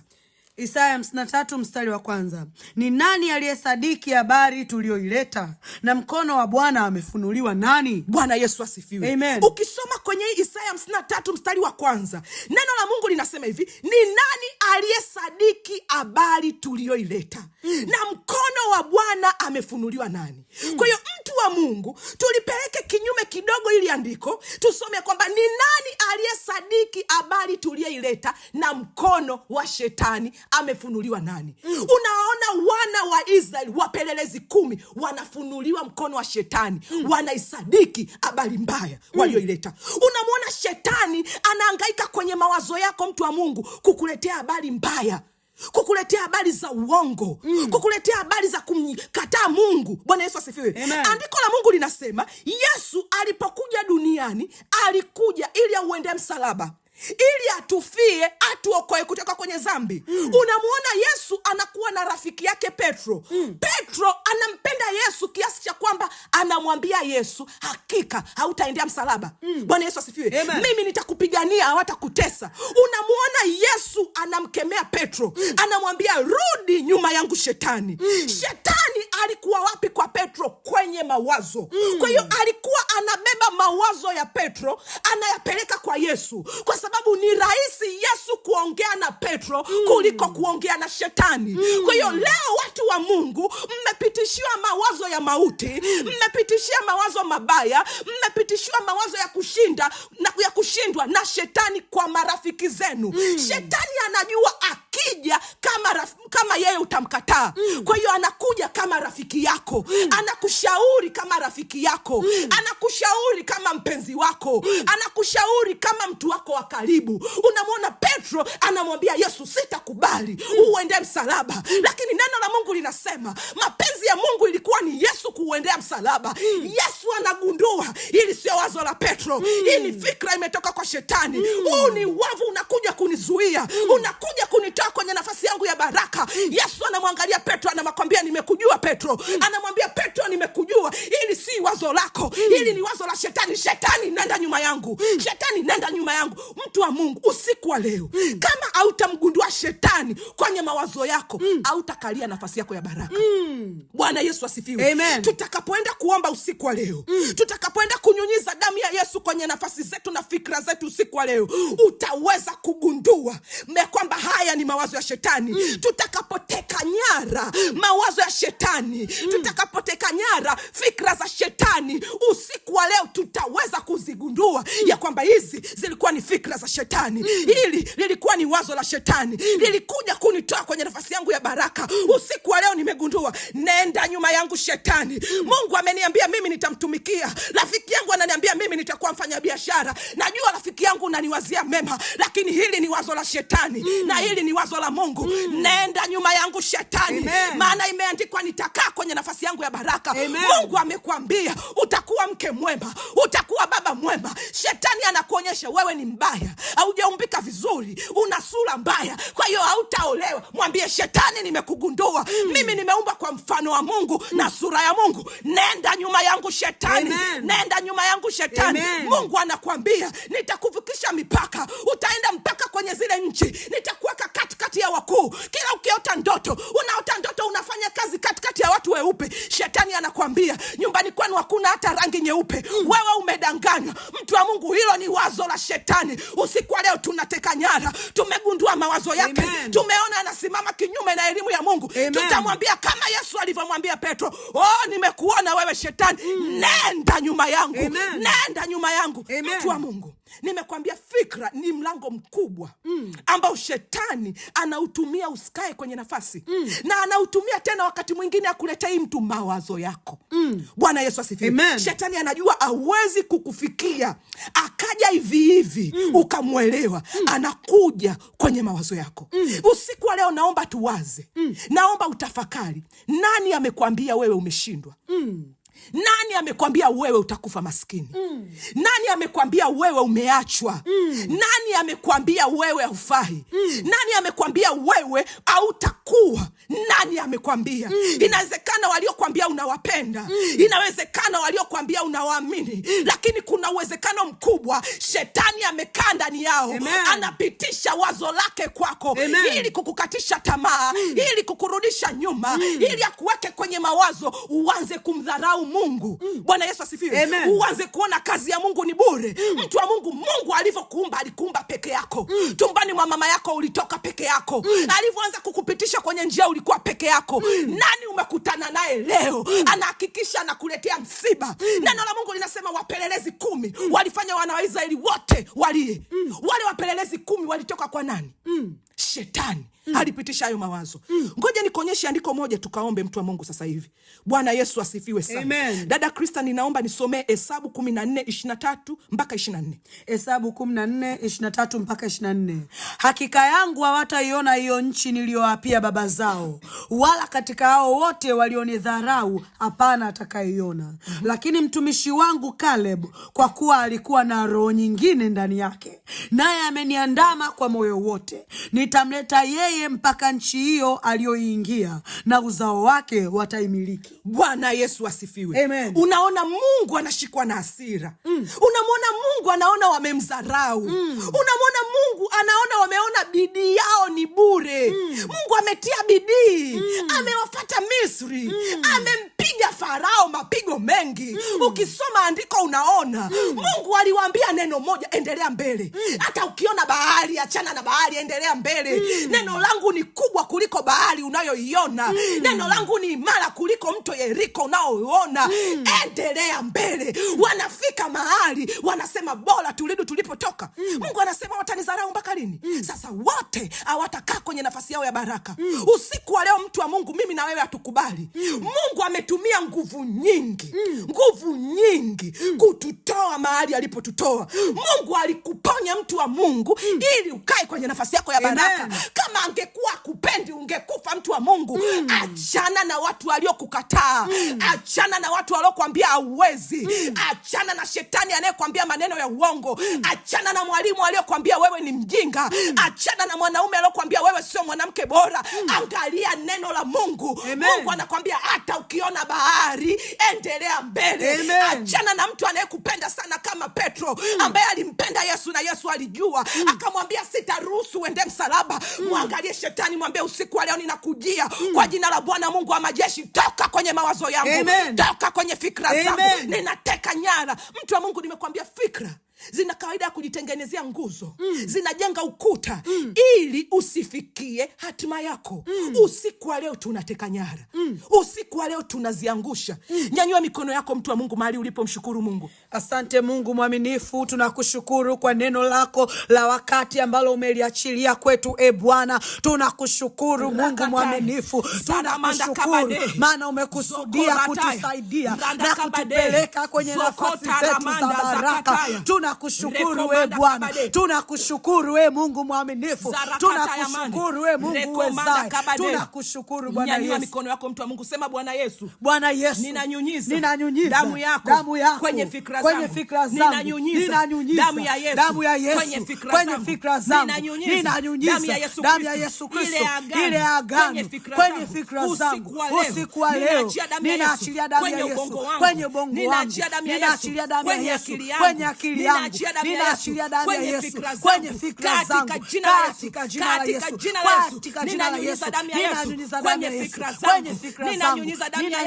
Isaya 53 mstari wa kwanza. Ni nani aliyesadiki habari tulioileta, na mkono wa Bwana amefunuliwa nani? Bwana Yesu asifiwe. Amen. Ukisoma kwenye Isaya 53 mstari wa kwanza, neno la Mungu linasema hivi: ni nani aliyesadiki habari tulioileta, na mkono wa Bwana amefunuliwa nani? Kwa hiyo mtu wa Mungu, tulipeleke kinyume kidogo ili andiko, tusome kwamba ni nani aliyesadiki habari tulioileta, na mkono wa shetani amefunuliwa nani? Unaona wana wa Israeli, wapelelezi 10 wanafunuliwa mkono wa shetani, wanaisadiki habari mbaya walioileta. Unamwona shetani anahangaika kwenye mawazo yako, mtu wa Mungu, kukuletea habari mbaya, kukuletea habari za uongo, kukuletea habari za kumkataa Mungu. Bwana Yesu asifiwe. Andiko la Mungu linasema Yesu alipokuja duniani alikuja ili auende msalaba, ili atufie, atuokoe kutoka kwenye dhambi. Unamuona Yesu anakuwa na rafiki yake Petro. Petro anampenda Yesu kiasi cha kwamba anamwambia Yesu, hakika hautaendea msalaba. Bwana Yesu asifiwe. Mimi nitakupigania, hawatakutesa. Unamuona Yesu anamkemea Petro, anamwambia rudi nyuma yangu shetani. Shetani alikuwa wapi kwa Petro? Kwenye mawazo. Kwa hiyo alikuwa anabeba mawazo ya Petro, anayapeleka kwa Yesu, kwa sababu ni rahisi Yesu kuongea na Petro kuliko kuongea na shetani. Kwa hiyo leo watu wa Mungu, mmepitishiwa mawazo ya mauti, mmepitishiwa mawazo mabaya, mmepitishiwa mawazo ya kushinda na ya kushindwa na shetani kwa marafiki zenu. Shetani anajua akija kama yeye utamkataa. Kwa hiyo anakuja kama rafiki yako, anakushauri kama rafiki yako, anakushauri kama mpenzi wako, anakushauri kama mtu wako wa karibu. Unamwona Petro anamwambia Yesu, sitakubali uende msalaba, lakini neno la Mungu linasema mapenzi ya Mungu ilikuwa ni Yesu kuuendea msalaba. Yesu anagundua hili sio wazo la Petro. Hii ni fikra imetoka kwa shetani. Huu ni wavu unakuja kunizuia, unakuja kunitoa kwenye nafasi yangu ya baraka. Yesu anamwangalia Petro, anamwambia nimekujua Petro. Anamwambia Petro, nimekujua. Hili si wazo lako, hili ni wazo la shetani. Shetani, nenda nyuma yangu. Shetani, nenda nyuma yangu. Mtu wa Mungu, usiku wa leo, kama hautamgundua shetani kwenye mawazo yako, hautakalia nafasi yako ya baraka. Bwana Yesu asifiwe. Amen. Tutakapoenda kuomba usiku wa leo, tutakapoenda kunyunyiza damu ya Yesu kwenye nafasi zetu na fikra zetu usiku wa leo, utaweza kugundua kwamba haya ni mawazo ya shetani. Tutakapoteka nyara mawazo ya shetani, tutakapoteka nyara fikra za shetani usiku wa leo, tutaweza kuzigundua ya kwamba hizi zilikuwa ni fikra za shetani. Hili lilikuwa ni wazo la shetani, lilikuja kunitoa kwenye nafasi yangu ya baraka. Usiku wa leo nimegundua, nenda nyuma yangu shetani. Mungu ameniambia mimi nitamtumikia. Rafiki yangu ananiambia mimi nitakuwa mfanya biashara. Najua rafiki yangu unaniwazia mema, lakini hili ni wazo la shetani na hili ni wazo la Mungu. Nenda nyuma yangu shetani. Amen. Maana imeandikwa nitakaa kwenye nafasi yangu ya baraka. Amen. Mungu amekwambia utakuwa mke mwema, utakuwa baba mwema. Shetani anakuonyesha wewe ni mbaya, haujaumbika vizuri, una sura mbaya, kwa hiyo hautaolewa. Mwambie shetani, nimekugundua. Mimi nimeumba kwa mfano wa Mungu na sura ya Mungu. Nenda nyuma yangu shetani. Amen. Nenda nyuma yangu shetani. Amen. Mungu anakuambia nitakuvukisha mipaka, utaenda mpaka kwenye zile nchi, nitakuweka katikati ya wakuu. Kila ukiota ndoto, unaota ndoto unafanya kazi katikati ya watu weupe. Shetani anakuambia nyumbani kwenu hakuna hata rangi nyeupe. Wewe umedanganywa. Mtu wa Mungu, hilo ni wazo la shetani. Usiku wa leo tunateka nyara, tumegundua mawazo yake. Amen. Tumeona anasimama kinyume na elimu ya Mungu. Amen. Tutamwambia kama Yesu alivyomwambia Petro, nimekuona wewe shetani. Nenda nyuma yangu. Amen. Nenda nyuma yangu. Amen. Mtu wa Mungu, nimekwambia fikra ni mlango mkubwa ambao shetani anautumia usikae kwenye nafasi. Na anautumia tena wakati mwingine akuletea mtu mawazo yako. Bwana Yesu asifiwe. Amen. Shetani anajua hawezi kukufikia akaja hivi hivi ukamwelewa. Anakuja kwenye mawazo yako. Usiku wa leo naomba tuwaze. Naomba utafakari. Nani amekwambia wewe umeshindwa? Nani amekwambia wewe utakufa maskini? Nani amekwambia wewe umeachwa? Nani amekwambia wewe haufai? Nani amekwambia wewe hautakuwa? Nani amekwambia? Inawezekana waliokwambia unawapenda, inawezekana waliokwambia unawaamini, lakini kuna uwezekano mkubwa shetani amekaa ndani yao. Amen. Anapitisha wazo lake kwako. Amen. Ili kukukatisha tamaa, ili kukurudisha nyuma, ili akuweke kwenye mawazo uanze kumdharau Mungu. Bwana Yesu asifiwe. Amen. Uanze kuona kazi ya Mungu ni bure. Mtu wa Mungu, Mungu alivyokuumba alikuumba peke yako. Tumbani mwa mama yako ulitoka peke yako. Alivyoanza kukupitisha kwenye njia ulikuwa peke yako. Nani umekutana naye leo anahakikisha anakuletea msiba? Neno la Mungu linasema wapelelezi 10 walifanya wana wa Israeli wote walie. Wale wapelelezi 10 walitoka kwa nani? Shetani. Alipitisha hayo mawazo. Ngoja nikuonyeshe andiko moja tukaombe, mtu wa Mungu, sasa hivi. Bwana Yesu asifiwe sana. Amen. Dada Krista, ninaomba nisomee Hesabu 14:23 mpaka 24. Hesabu 14:23 mpaka 24. Hakika yangu hawataiona hiyo nchi niliyoapia baba zao, wala katika hao wote walionidharau hapana atakayeiona. Lakini mtumishi wangu Caleb, kwa kuwa alikuwa na roho nyingine ndani yake, naye ameniandama kwa moyo wote, nitamleta yeye mpaka nchi hiyo aliyoiingia, na uzao wake wataimiliki. Bwana Yesu asifiwe. Amen. Unaona Mungu anashikwa na hasira. Unamwona Mungu anaona wamemdharau. Unamwona Mungu anaona wameona bidii yao ni bure. Mungu ametia bidii. Amewafuata Misri. Amempiga Farao mapigo mengi. Ukisoma andiko unaona Mungu aliwaambia neno moja, endelea mbele. Hata ukiona bahari, achana na bahari, endelea mbele. Neno langu ni kubwa kuliko bahari unayoiona. Neno langu ni imara kuliko mto Yeriko unaoiona. Endelea mbele. Wanafika mahali wanasema bora turudi tulipotoka. Mungu anasema watanidharau mpaka lini? Sasa wote hawatakaa kwenye nafasi yao ya baraka. Usiku wa leo, mtu wa Mungu, mimi na wewe hatukubali. Mungu ametumia nguvu nyingi kututoa mahali alipotutoa. Mungu alikuponya, mtu wa Mungu, ili ukae kwenye nafasi yako ya baraka. Amen. Kama angekuwa kupendi ungekufa mtu wa Mungu, achana na watu waliokukataa, achana na watu waliokuambia hauwezi, achana na shetani anayekwambia maneno ya uongo, achana na mwalimu aliyokuambia wewe ni mjinga, achana na mwanaume aliyokuambia wewe sio mwanamke bora. Angalia neno la Mungu. Amen. Mungu anakwambia hata ukiona bahari endelea mbele. Amen. Achana na mtu anayekupenda sana kama Petro, ambaye alimpenda Yesu na Yesu alijua, akamwambia sitaruhusu uende msalaba. Mwangalie shetani, mwambie usiku wa leo ninakujia kwa jina la Bwana Mungu wa majeshi, toka kwenye mawazo yangu. Amen. Toka kwenye fikra zangu. Amen. Ninateka nyara. Mtu wa Mungu, nimekwambia fikra zina kawaida ya kujitengenezea nguzo, zinajenga ukuta ili usifikie hatima yako. Usiku wa leo tunateka nyara. Usiku wa leo tunaziangusha. Nyanyua mikono yako, mtu wa Mungu, mahali ulipo, mshukuru Mungu. Asante Mungu mwaminifu, tunakushukuru kwa neno lako la wakati ambalo umeliachilia kwetu. Bwana, tunakushukuru Mungu mwaminifu, tunakushukuru maana umekusudia kutusaidia na kutupeleka kwenye nafasi zetu za baraka. Tunakushukuru Bwana, tunakushukuru Mungu mwaminifu, tunakushukuru Mungu uwezaye, tunakushukuru Bwana Yesu. Nyanyua mikono yako, mtu wa Mungu, sema Bwana Yesu, Bwana Yesu, ninanyunyiza damu yako kwenye fikra zangu. Ninanyunyiza damu ya Yesu kwenye fikra zangu. Ninanyunyiza damu ya Yesu Kristo, ile agano kwenye fikra zangu. Usiku wa leo ninaachilia damu ya Yesu kwenye ubongo wangu, ninaachilia damu ya Yesu kwenye akili yangu, ninaachilia damu ya Yesu kwenye fikra zangu, katika jina la Yesu, katika jina la Yesu. Ninanyunyiza damu ya Yesu kwenye fikra zangu, ninanyunyiza damu ya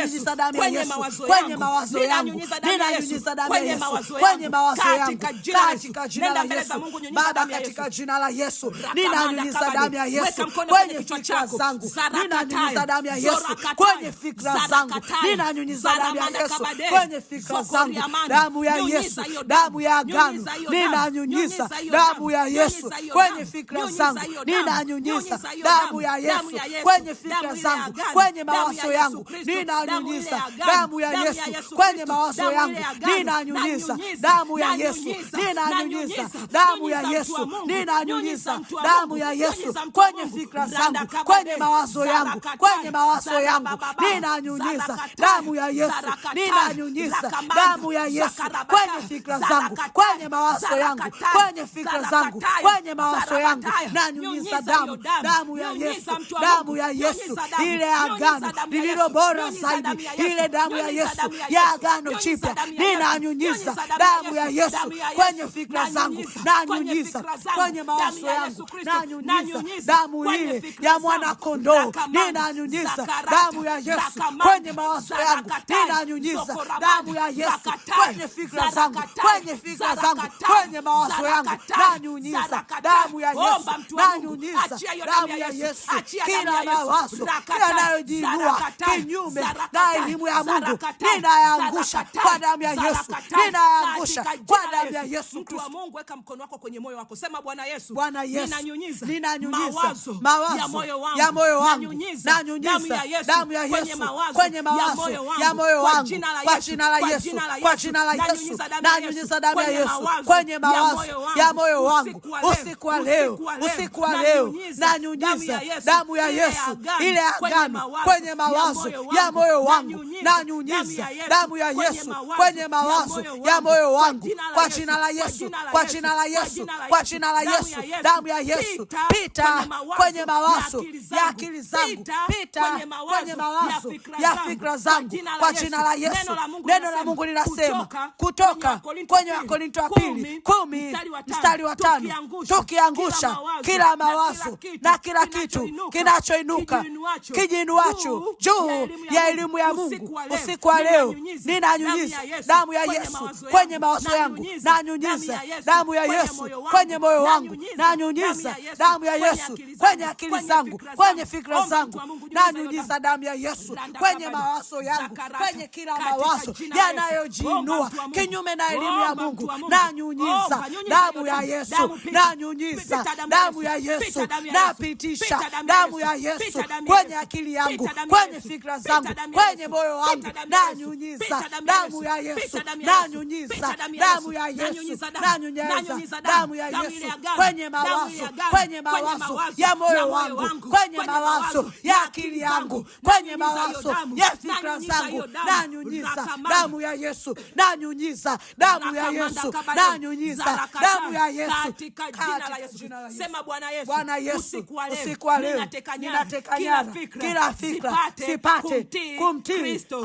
Yesu kwenye mawazo yangu, ninanyunyiza damu ya Yesu kwenye mawazo yangu, katika jina la Yesu. Baba, katika jina la Yesu, ninanyunyiza damu ya Yesu kwenye fikra zangu, ninanyunyiza damu ya Yesu kwenye fikra zangu, ninanyunyiza damu ya Yesu kwenye fikra zangu, damu ya Yesu, damu ya agano, ninanyunyiza damu ya Yesu kwenye fikra zangu, ninanyunyiza damu ya Yesu kwenye fikra zangu, kwenye mawazo yangu, ninanyunyiza damu ya Yesu kwenye mawazo yangu, ninanyunyiza damu ya Yesu, ninanyunyiza damu ya Yesu, ninanyunyiza damu ya Yesu kwenye fikra zangu, kwenye mawazo yangu, kwenye mawazo yangu, ninanyunyiza damu ya Yesu, ninanyunyiza damu ya Yesu kwenye fikra zangu, kwenye mawazo yangu, kwenye fikra zangu, kwenye mawazo yangu, nanyunyiza damu ya Yesu, damu ya Yesu, ile agano lililo bora zaidi, ile damu ya Yesu ya agano jipya, ninanyunyiza damu ya Yesu kwenye fikra zangu, nanyunyiza kwenye mawazo yangu, nanyunyiza damu ile ya mwana kondoo, ninanyunyiza damu ya Yesu kwenye mawazo yangu, ninanyunyiza damu ya Yesu kwenye fikra zangu, kwenye fikra zangu, kwenye mawazo yangu, nanyunyiza damu ya Yesu, nanyunyiza damu ya Yesu. Kila mawazo yanayojiinua kinyume na elimu ya Mungu, ninayaangusha kwa damu ya Yesu, ninayaangusha kwa damu ya Yesu Kristo. Mungu, weka mkono wako kwenye moyo wako, sema Bwana Yesu, Bwana Yesu, ninanyunyiza mawazo ya moyo wangu, nanyunyiza damu ya Yesu kwenye mawazo ya moyo wangu, kwa jina la Yesu, kwa jina la Yesu, nanyunyiza damu ya Yesu kwenye mawazo ya moyo wangu. Usiku wa leo, usiku wa leo, nanyunyiza damu ya Yesu, ile agano kwenye mawazo ya moyo wangu, nanyunyiza damu ya Yesu kwenye mawazo ya moyo wangu, kwa jina la Yesu, kwa jina la Yesu, kwa jina la Yesu. Damu ya Yesu, pita kwenye mawazo ya akili zangu, pita kwenye mawazo ya fikra zangu, kwa jina la Yesu. Neno la Mungu linasema kutoka kwenye Wakorintho wa pili 10:5, tukiangusha kila mawazo na kila kitu kinachoinuka kijiinuacho juu ya elimu ya Mungu. Usiku wa leo ninanyunyiza damu ya Yesu kwenye mawazo yangu, nanyunyiza damu ya Yesu kwenye moyo wangu, nanyunyiza damu ya Yesu kwenye akili zangu, kwenye fikra zangu, nanyunyiza damu ya Yesu kwenye mawazo yangu, kwenye kila mawazo yanayojiinua kinyume na elimu ya Mungu, nanyunyiza damu ya Yesu, nanyunyiza damu ya Yesu, napitisha damu ya Yesu kwenye akili yangu, kwenye fikra zangu, kwenye moyo wangu, nanyunyiza damu ya Yesu, nanyunyiza damu ya Yesu, nanyunyiza damu ya Yesu kwenye mawazo ya moyo wangu, kwenye mawazo ya akili yangu, kwenye mawazo ya fikra zangu, nanyunyiza damu ya Yesu, nanyunyiza damu ya Yesu, nanyunyiza damu ya Yesu katika jina la Yesu. Sema Bwana Yesu, usiku wa leo ninateka nyara kila fikra sipate kumtii Kristo,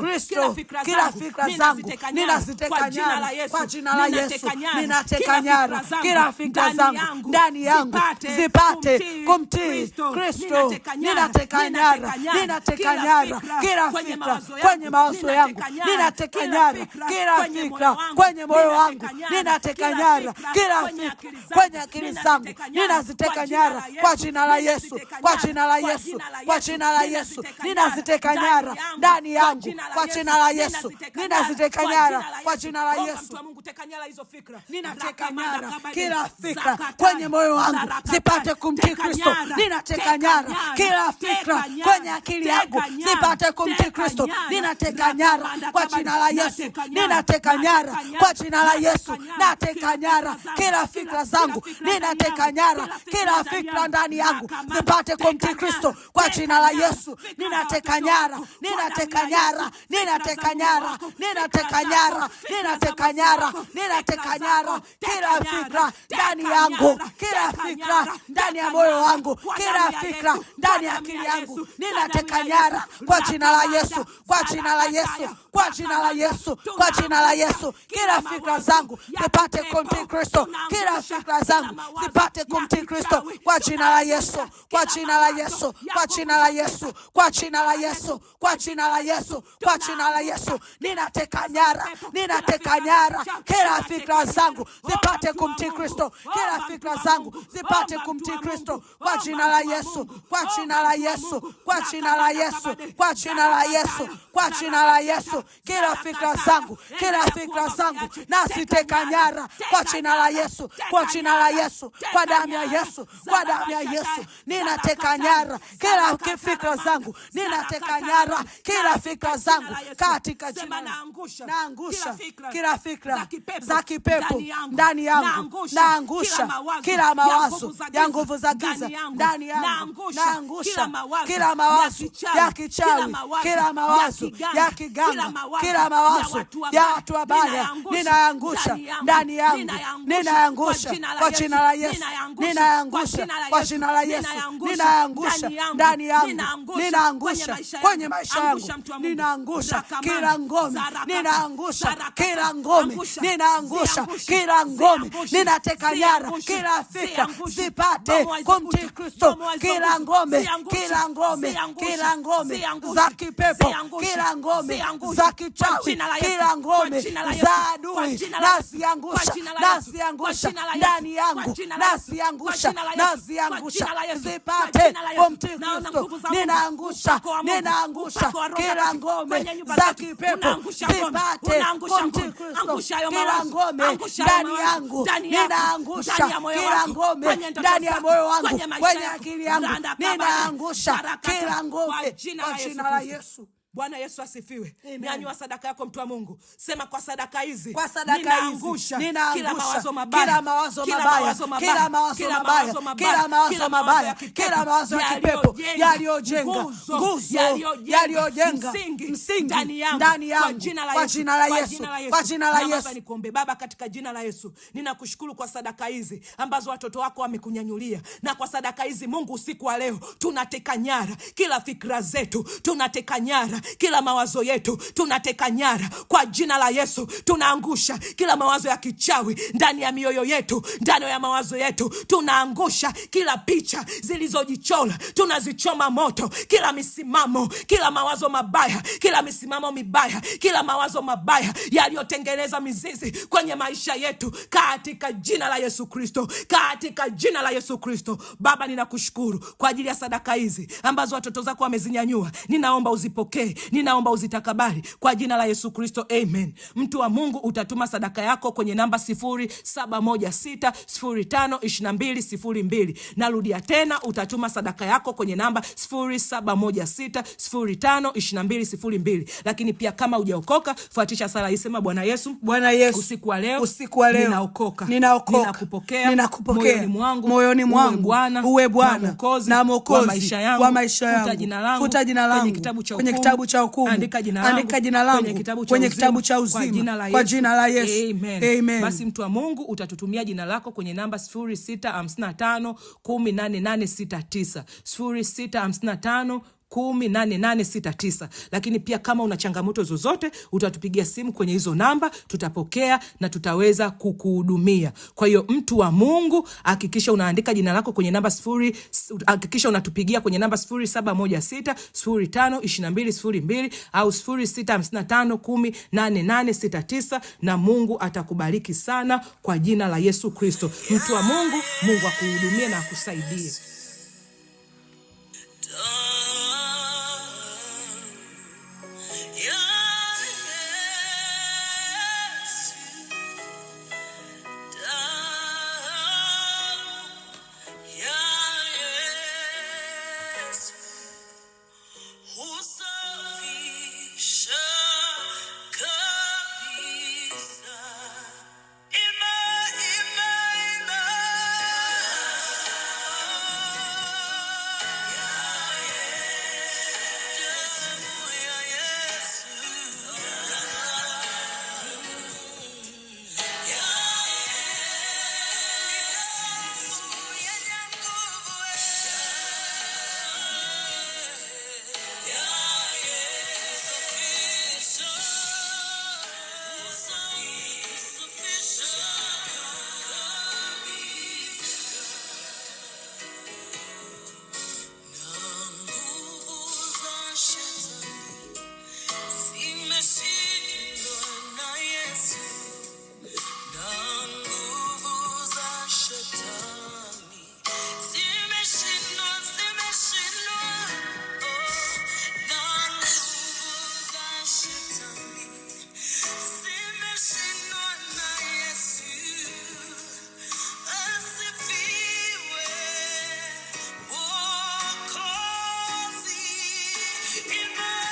kila fikra zangu ninaziteka nyara kwa jina la Yesu, ninateka nyara kila fikra zangu ndani yangu zipate kumtii Kristo, ninateka nyara kila fikra kwenye mawazo yangu, ninateka nyara kila fikra kwenye moyo wangu, ninateka nyara kila fikra kwenye akili zangu, ninaziteka nyara kwa jina la Yesu, kwa jina la Yesu, kwa jina la Yesu, ninaziteka nyara ndani yangu kwa jina la Yesu, ninaziteka nyara kwa jina la Yesu. Ninateka nyara kila fikra kwenye moyo wangu zipate kumtii Kristo, ninateka nyara kila fikra kwenye akili yangu zipate kumtii Kristo, ninateka nyara kwa jina la Yesu, ninateka nyara kwa jina la Yesu, nateka nyara kila fikra zangu, ninateka nyara kila fikra ndani yangu zipate kumtii Kristo kwa jina la Yesu, ninateka nyara, ninateka nyara, ninateka nyara, ninateka nyara, ninateka nyara, ninateka nyara kila fikra ndani yangu, kila fikra ndani ya moyo wangu, kila fikra ndani ya akili yangu, ninateka nyara kwa jina la Yesu, kwa jina la Yesu, kwa jina la Yesu, kwa jina la Yesu, kila fikra zangu zipate kumtii Kristo, kila fikra zangu zipate kumtii Kristo kwa jina la Yesu, kwa jina la Yesu, kwa jina la Yesu, kwa jina la Yesu, kwa jina la Yesu, kwa jina la Yesu, ninateka nyara, ninateka nyara kila fikra zangu zipate kumtii Kristo, kila fikra zangu zipate kumtii Kristo kwa jina la Yesu, kwa jina la Yesu, kwa jina la Yesu, kwa jina la Yesu, kwa jina la Yesu, kila fikra zangu, kila fikra zangu naziteka nyara kwa jina la Yesu, kwa jina la Yesu, kwa damu ya Yesu, kwa damu ya Yesu, ninateka nyara kila fikra zangu, ninateka nyara kila fikra zangu katika jina. Naangusha kila fikra za kipepo ndani yangu, naangusha kila mawazo ya nguvu za giza ndani yangu, naangusha kila mawazo ya kichawi, kila mawazo ya kiganga, kila mawazo ya watu wabaya, ninaangusha ndani yangu, ninaangusha kwa jina la Yesu, ninaangusha kwa jina la Yesu, ninaangusha ndani yangu, ninaangusha kwenye maisha yangu, ninaangusha kila ngome, ninaangusha kila ngome, ninaangusha kila ngome, ninateka nyara kila fikra zipate kumtii Kristo, kila ngome, kila ngome, kila ngome za kipepo, kila ngome za kichawi, kila ngome za adui, naziangusha, naziangusha ndani yangu, naziangusha, naziangusha zipate kumtii Kristo, ninaangusha, ninaangusha kila ngome za kipepo zipate kumtii Kristo, kila ngome ndani yangu, ninaangusha kila ngome ndani ya moyo wangu, kwenye akili yangu, ninaangusha kila ngome kwa jina la Yesu. Bwana Yesu asifiwe. Nyanyua sadaka yako mtu wa Mungu. Sema kwa sadaka hizi, kwa sadaka ninaangusha kila mawazo mabaya, kila mawazo mabaya, kila mawazo mabaya, kila mawazo mabaya, kila mawazo ya kipepo yaliyojenga nguzo, yaliyojenga msingi ndani yangu kwa jina la Yesu, kwa jina la Yesu. Nikuombe. Baba, katika jina la Yesu, ninakushukuru kwa sadaka hizi ambazo watoto wako wamekunyanyulia, na kwa sadaka hizi Mungu, usiku wa leo tunateka nyara kila fikra zetu, tunateka nyara kila mawazo yetu, tunateka nyara kwa jina la Yesu. Tunaangusha kila mawazo ya kichawi ndani ya mioyo yetu, ndani ya mawazo yetu. Tunaangusha kila picha zilizojichora, tunazichoma moto, kila misimamo, kila mawazo mabaya, kila misimamo mibaya, kila mawazo mabaya yaliyotengeneza mizizi kwenye maisha yetu, katika jina la Yesu Kristo, katika jina la Yesu Kristo. Baba, ninakushukuru kwa ajili ya sadaka hizi ambazo watoto zako wamezinyanyua. Ninaomba uzipokee ninaomba uzitakabali kwa jina la Yesu Kristo, amen. Mtu wa Mungu, utatuma sadaka yako kwenye namba 0716052202. Narudia tena, utatuma sadaka yako kwenye namba 0716052202. Lakini pia kama hujaokoka, fuatisha sala isema: Bwana Yesu, usiku wa leo ninaokoka, ninakupokea moyoni mwangu, uwe Bwana na Mwokozi wa maisha yangu. Futa jina langu kwenye kitabu cha hukumu, andika jina langu kwenye kitabu cha uzima kwa jina la Yesu, amen. Basi mtu wa Mungu, utatutumia jina lako kwenye namba 0655108869, 0655108869. Lakini pia kama una changamoto zozote, utatupigia simu kwenye hizo namba, tutapokea na tutaweza kukuhudumia. Kwa hiyo mtu wa Mungu, hakikisha unaandika jina lako kwenye namba hakikisha unatupigia kwenye namba 0716052202 au 0655108869, na Mungu atakubariki sana kwa jina la Yesu Kristo. Mtu wa Mungu, Mungu akuhudumie na akusaidie. Amen.